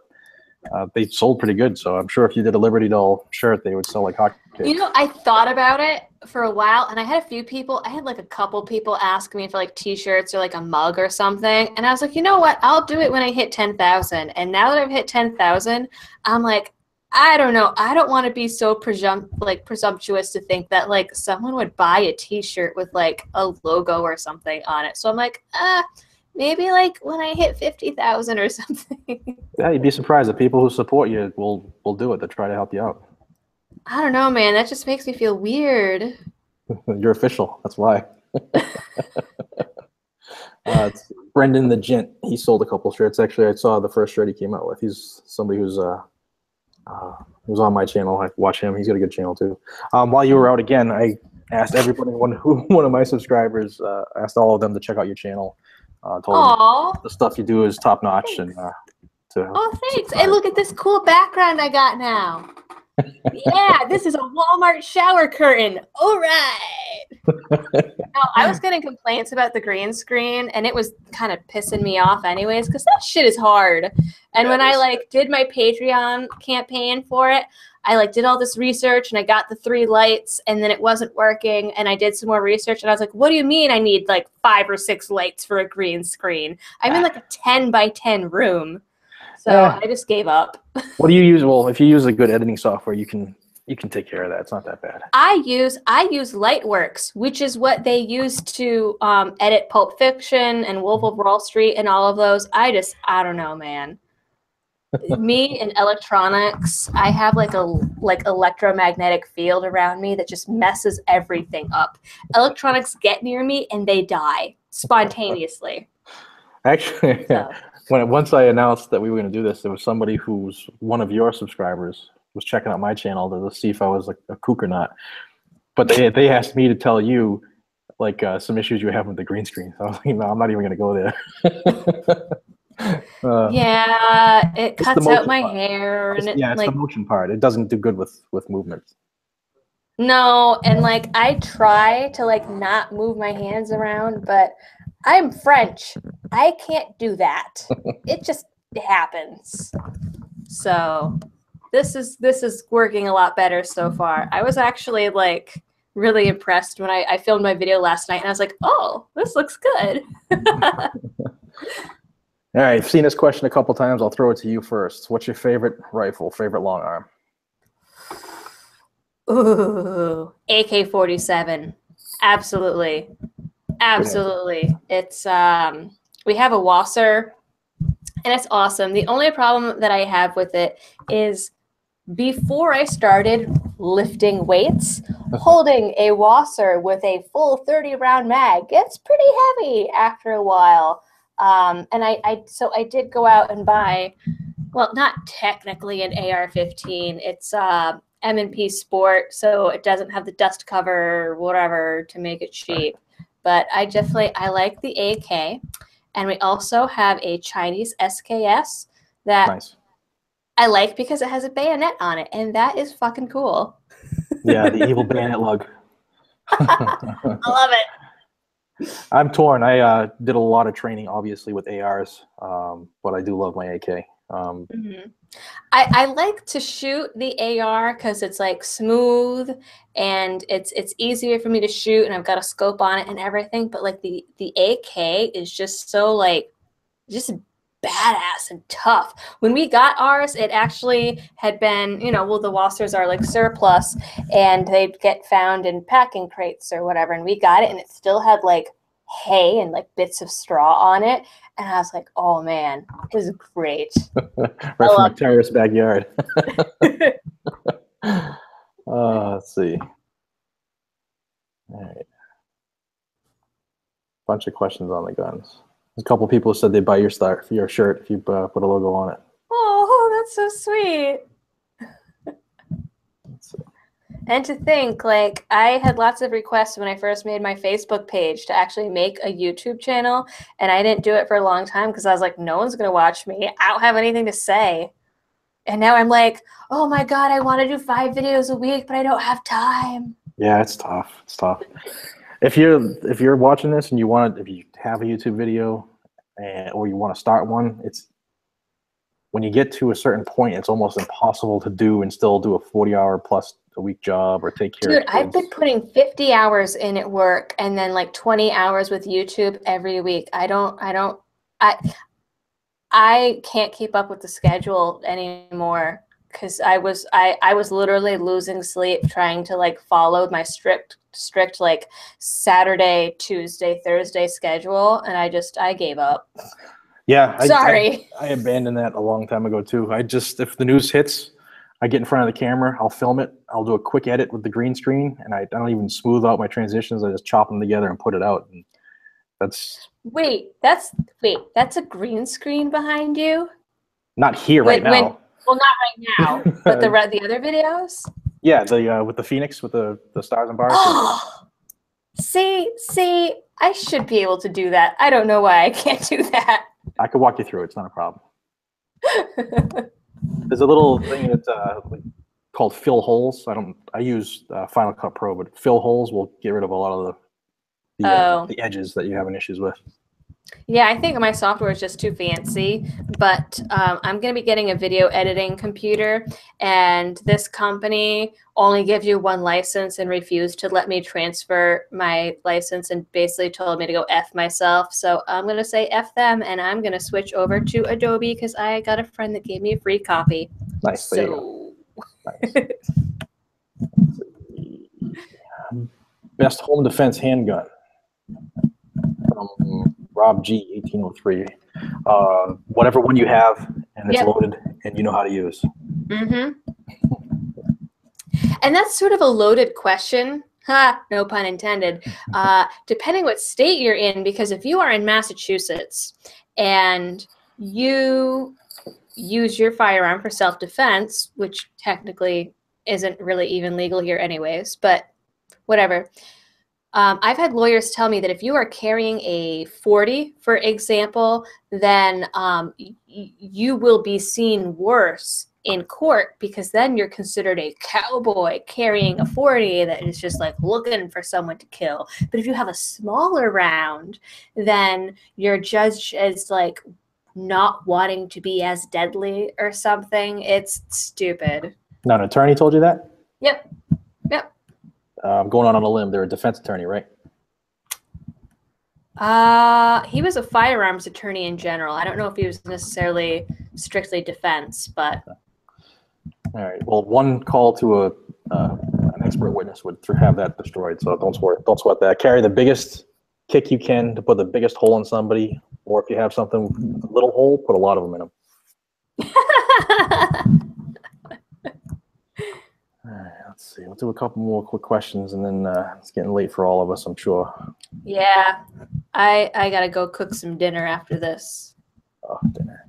they sold pretty good. So I'm sure if you did a Liberty Doll shirt, they would sell like hotcakes.
You know, I thought about it for a while, and I had like a couple people ask me for like T-shirts or like a mug or something, and I was like, you know what, I'll do it when I hit 10,000. And now that I've hit 10,000, I'm like, I don't know, I don't want to be so presumptuous to think that like someone would buy a T-shirt with like a logo or something on it. So I'm like, maybe like when I hit 50,000 or something. Yeah,
you'd be surprised. The people who support you will do it to try to help you out.
I don't know, man. That just makes me feel weird.
You're official. That's why. It's Brendan the Gent. He sold a couple shirts. Actually, I saw the first shirt he came out with. He's somebody who's on my channel. I watch him. He's got a good channel too. While you were out again, I asked everybody, one of my subscribers, asked all of them to check out your channel. Told them the stuff you do is top notch. And
thanks. Hey, look at this cool background I got now. Yeah, this is a Walmart shower curtain. All right. No, I was getting complaints about the green screen, and it was kind of pissing me off anyways, because that shit is hard. And when I like did my Patreon campaign for it, I like did all this research, and I got the 3 lights, and then it wasn't working, and I did some more research, and I was like, what do you mean I need like 5 or 6 lights for a green screen? I'm in like a 10 by 10 room. So I just gave up.
What do you use? Well, if you use a good editing software, you can take care of that. It's not that bad.
I use Lightworks, which is what they use to edit Pulp Fiction and Wolf of Wall Street and all of those. I don't know, man. Me and electronics, I have like electromagnetic field around me that just messes everything up. Electronics get near me and they die spontaneously.
Actually, once I announced that we were going to do this, there was somebody who's one of your subscribers was checking out my channel to see if I was like a kook or not. But they asked me to tell you like some issues you have with the green screen. So I was like, no, I'm not even going to go there.
Yeah, it cuts out my hair. And
it's the motion part. It doesn't do good with movement.
No, and like I try to like not move my hands around, but I'm French. I can't do that. It just happens. So this is working a lot better so far. I was actually like really impressed when I filmed my video last night, and I was like, oh, this looks good.
All right, I've seen this question a couple times. I'll throw it to you first. What's your favorite rifle, favorite long arm?
Ooh, AK-47. Absolutely. Absolutely. It's we have a Wasser, and it's awesome. The only problem that I have with it is before I started lifting weights, holding a Wasser with a full 30-round mag gets pretty heavy after a while. And so I did go out and buy, well, not technically an AR-15. It's M&P Sport, so it doesn't have the dust cover or whatever to make it cheap. But I like the AK. And we also have a Chinese SKS that
Nice.
I like because it has a bayonet on it, and that is fucking cool.
Yeah, the evil bayonet lug.
I love it.
I'm torn. I did a lot of training, obviously, with ARs, but I do love my AK.
I like to shoot the AR because it's like smooth and it's easier for me to shoot, and I've got a scope on it and everything. But like the AK is just so like just badass and tough. When we got ours, it actually had been, well, the Wassers are like surplus and they'd get found in packing crates or whatever. And we got it and it still had like hay and like bits of straw on it. And I was like, oh man, this is great.
Right from a terrorist's backyard. Let's see. All right. Bunch of questions on the guns. A couple of people said they'd buy your shirt if you put a logo on it.
Oh, that's so sweet.
Let's see.
And to think, like, I had lots of requests when I first made my Facebook page to actually make a YouTube channel, and I didn't do it for a long time because I was like, no one's going to watch me. I don't have anything to say. And now I'm like, oh my God, I want to do 5 videos a week, but I don't have time.
Yeah, it's tough. It's tough. If you're watching this and if you have a YouTube video or you want to start one, it's when you get to a certain point, it's almost impossible to do and still do a 40-hour plus a week job or take care of kids.
I've been putting 50 hours in at work and then like 20 hours with YouTube every week. I can't keep up with the schedule anymore because I was literally losing sleep trying to like follow my strict like Saturday, Tuesday, Thursday schedule, and I gave up.
Yeah,
sorry.
I abandoned that a long time ago too. If the news hits, I get in front of the camera, I'll film it, I'll do a quick edit with the green screen, and I don't even smooth out my transitions. I just chop them together and put it out. And that's
that's a green screen behind you?
Not here right now.
Well, not right now, but the other videos?
Yeah, the with the Phoenix with the stars and bars.
Oh, see, I should be able to do that. I don't know why I can't do that.
I could walk you through it. It's not a problem. There's a little thing that's called fill holes. I use Final Cut Pro, but fill holes will get rid of a lot of the edges that you're having issues with.
Yeah, I think my software is just too fancy, but I'm going to be getting a video editing computer, and this company only gives you 1 license and refused to let me transfer my license and basically told me to go F myself. So I'm going to say F them, and I'm going to switch over to Adobe because I got a friend that gave me a free copy.
Nice.
So.
Nice. Best home defense handgun. Rob G 1803. Whatever one you have and it's loaded and you know how to use.
And that's sort of a loaded question. No pun intended. Depending what state you're in, because if you are in Massachusetts and you use your firearm for self-defense, which technically isn't really even legal here anyways, but whatever. I've had lawyers tell me that if you are carrying a 40, for example, then you will be seen worse in court because then you're considered a cowboy carrying a 40 that is just like looking for someone to kill. But if you have a smaller round, then you're judged as like not wanting to be as deadly or something. It's stupid.
Now, an attorney told you that?
Yep. Yep.
I'm going on a limb. They're a defense attorney, right?
He was a firearms attorney in general. I don't know if he was necessarily strictly defense, but.
All right. Well, one call to an expert witness would have that destroyed. So don't sweat that. Carry the biggest kick you can to put the biggest hole in somebody, or if you have something with a little hole, put a lot of them in them. All right. Let's see. We'll do a couple more quick questions, and then it's getting late for all of us, I'm sure.
Yeah, I gotta go cook some dinner after this.
Oh, dinner.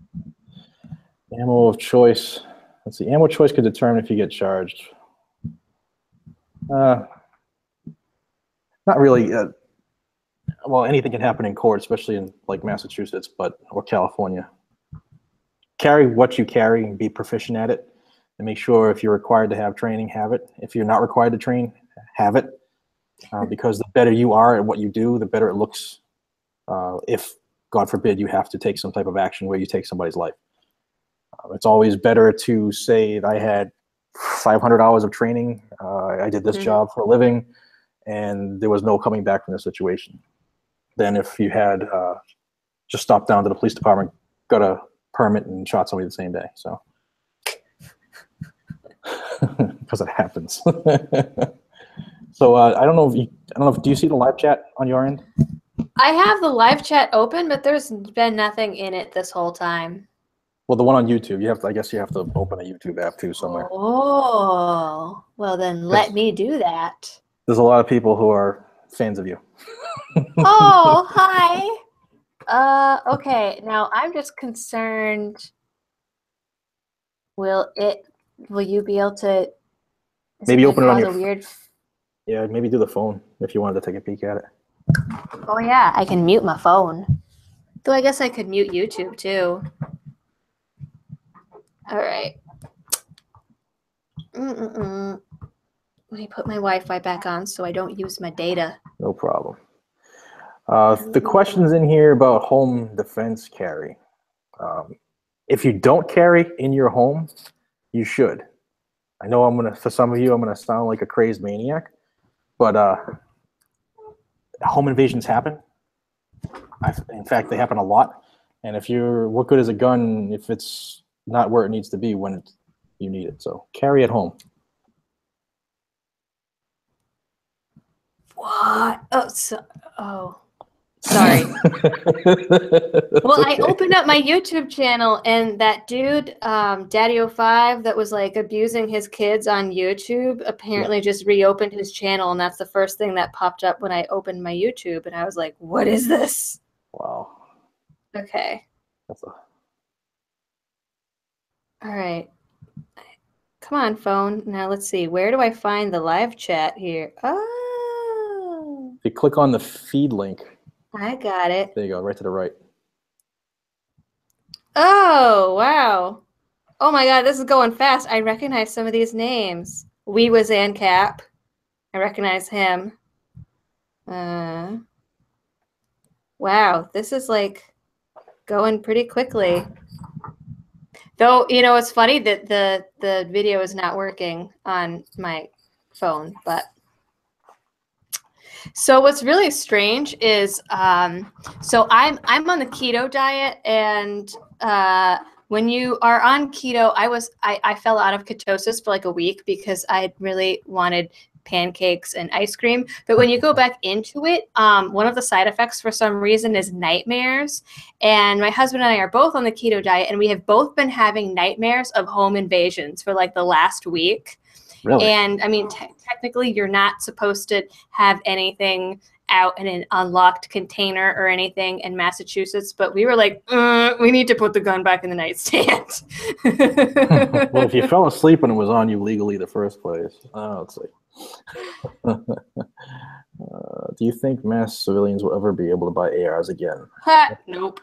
Ammo of choice. Let's see. Ammo choice could determine if you get charged. Not really. Well, anything can happen in court, especially in like Massachusetts, or California. Carry what you carry and be proficient at it, and make sure if you're required to have training, have it. If you're not required to train, have it, because the better you are at what you do, the better it looks. If, God forbid, you have to take some type of action where you take somebody's life. It's always better to say that I had 500 hours of training. I did this job for a living, and there was no coming back from the situation. Than if you had just stopped down to the police department, got a permit, and shot somebody the same day. So, because it happens. So I don't know if do you see the live chat on your end?
I have the live chat open, but there's been nothing in it this whole time.
Well, the one on YouTube, I guess you have to open a YouTube app too somewhere.
Oh, well then let me do that.
There's a lot of people who are fans of you.
Oh, hi. Okay, now I'm just concerned. Will you be able to
maybe open it on your
weird?
Yeah, maybe do the phone if you wanted to take a peek at it.
Oh yeah, I can mute my phone. Though I guess I could mute YouTube too. All right. Let me put my Wi-Fi back on so I don't use my data.
No problem. The questions in here about home defense carry. If you don't carry in your home, you should. I know for some of you, I'm gonna sound like a crazed maniac, but home invasions happen. In fact, they happen a lot. And what good is a gun if it's not where it needs to be when you need it? So carry at home.
What? Sorry. Well,
Okay.
I opened up my YouTube channel, and that dude, Daddy05, that was like abusing his kids on YouTube, apparently just reopened his channel, and that's the first thing that popped up when I opened my YouTube, and I was like, "What is this?"
Wow.
Okay.
That's
All right. Come on, phone. Now let's see. Where do I find the live chat here? Oh.
If you click on the feed link.
I got it.
There you go, right to the right.
Oh, wow. Oh my God, this is going fast. I recognize some of these names. We was ANCAP. I recognize him. Wow, this is like going pretty quickly. Though, it's funny that the video is not working on my phone, but so what's really strange is so I'm on the keto diet, and when you are on keto, I fell out of ketosis for like a week because I really wanted pancakes and ice cream. But when you go back into it, one of the side effects for some reason is nightmares. And my husband and I are both on the keto diet, and we have both been having nightmares of home invasions for like the last week.
Really?
And I mean, technically, you're not supposed to have anything out in an unlocked container or anything in Massachusetts, but we were like, we need to put the gun back in the nightstand.
Well, if you fell asleep and it was on you legally the first place, let's see. Do you think mass civilians will ever be able to buy ARs again?
Nope.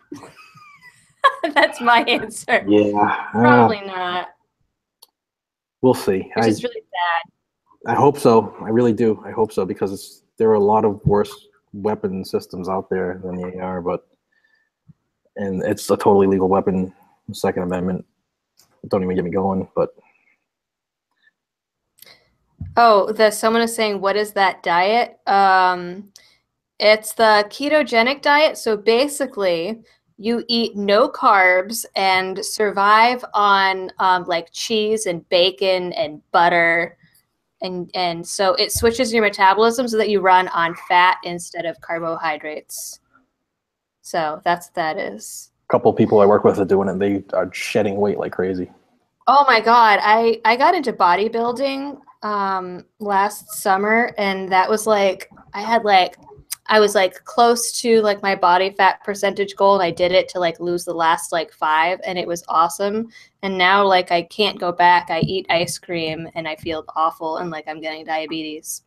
That's my answer.
Yeah.
Probably not.
We'll see.
Which is really sad.
I hope so. I really do. I hope so, because there are a lot of worse weapon systems out there than the AR. But and it's a totally legal weapon. Second Amendment. Don't even get me going, but.
Oh, someone is saying, what is that diet? It's the ketogenic diet. So basically, you eat no carbs and survive on like cheese and bacon and butter. And so it switches your metabolism so that you run on fat instead of carbohydrates. So that's what that is.
A couple of people I work with are doing it. They are shedding weight like crazy.
Oh my God. I got into bodybuilding last summer, and that was like, I was like close to like my body fat percentage goal, and I did it to like lose the last like 5, and it was awesome. And now like I can't go back. I eat ice cream and I feel awful and like I'm getting diabetes.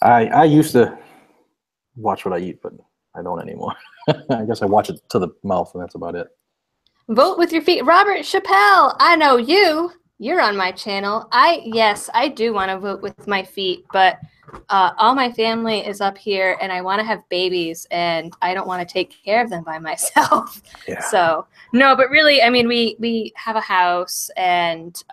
I used to watch what I eat, but I don't anymore. I guess I watch it to the mouth, and that's about it.
Vote with your feet. Robert Chappelle, I know you. You're on my channel. Yes, I do want to vote with my feet, but all my family is up here, and I want to have babies, and I don't want to take care of them by myself.
Yeah.
So no, but really, I mean, we have a house, and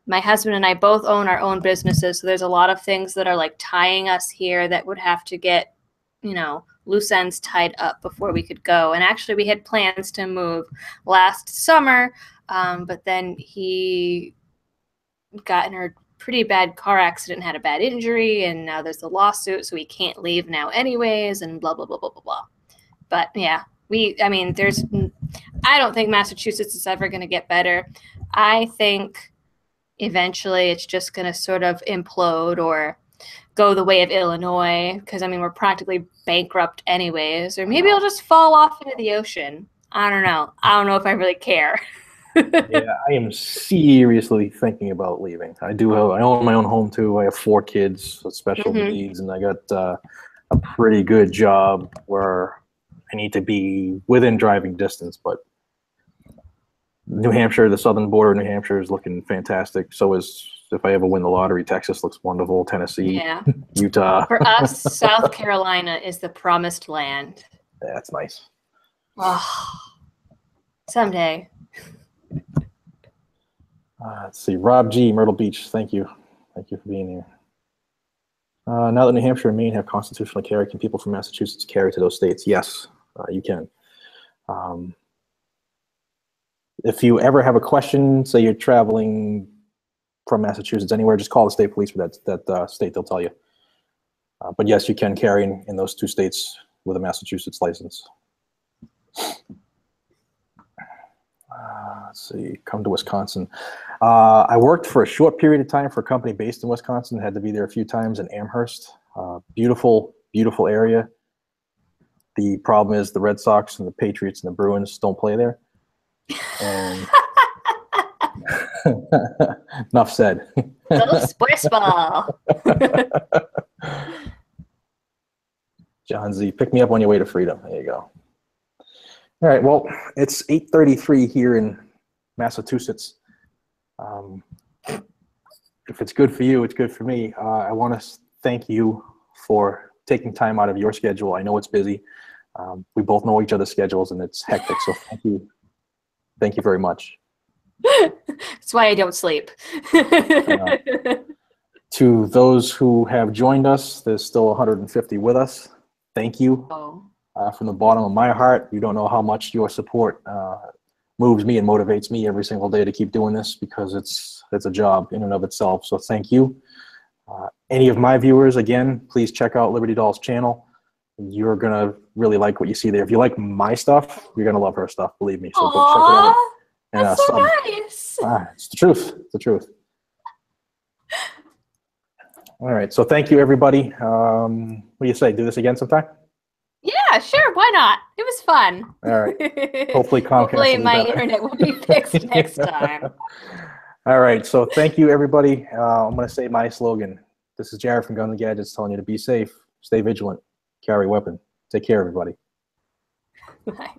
my husband and I both own our own businesses. So there's a lot of things that are like tying us here that would have to get, you know, loose ends tied up before we could go. And actually we had plans to move last summer, but then he got in a pretty bad car accident and had a bad injury, and now there's a lawsuit, so he can't leave now anyways, and blah, blah, blah, blah, blah, blah. But yeah, I don't think Massachusetts is ever going to get better. I think eventually it's just going to sort of implode or go the way of Illinois, because I mean we're practically bankrupt anyways, or maybe it'll just fall off into the ocean. I don't know if I really care.
Yeah, I am seriously thinking about leaving. I own my own home too. I have 4 kids with special needs, and I got a pretty good job where I need to be within driving distance, but New Hampshire, the southern border of New Hampshire is looking fantastic. So is, if I ever win the lottery, Texas looks wonderful. Tennessee, yeah. Utah.
For us, South Carolina is the promised land.
Yeah, that's nice.
Oh, someday.
Let's see. Rob G, Myrtle Beach. Thank you. Thank you for being here. Now that New Hampshire and Maine have constitutional carry, can people from Massachusetts carry to those states? Yes, you can. If you ever have a question, say you're traveling from Massachusetts anywhere, just call the state police for that state. They'll tell you. But yes, you can carry in those 2 states with a Massachusetts license. Let's see. Come to Wisconsin. I worked for a short period of time for a company based in Wisconsin. Had to be there a few times in Amherst. Beautiful, beautiful area. The problem is the Red Sox and the Patriots and the Bruins don't play there. And enough said.
Go sports ball.
John Z, pick me up on your way to freedom. There you go. All right. Well, it's 8:33 here in Massachusetts. If it's good for you, it's good for me. I want to thank you for taking time out of your schedule. I know it's busy. We both know each other's schedules, and it's hectic. So thank you. Thank you very much.
That's why I don't sleep.
To those who have joined us, there's still 150 with us. Thank you. From the bottom of my heart. You don't know how much your support moves me and motivates me every single day to keep doing this, because it's a job in and of itself. So thank you. Any of my viewers, again, please check out Liberty Doll's channel. You're going to really like what you see there. If you like my stuff, you're going to love her stuff, believe me. So go check it out. And,
that's so nice.
It's the truth. It's the truth. All right. So thank you, everybody. What do you say? Do this again sometime?
Yeah, sure. Why not? It was fun.
All right. Hopefully Comcast
Hopefully my internet will be fixed next time.
All right. So thank you, everybody. I'm going to say my slogan. This is Jared from Guns and Gadgets telling you to be safe, stay vigilant, carry a weapon. Take care, everybody.
Bye.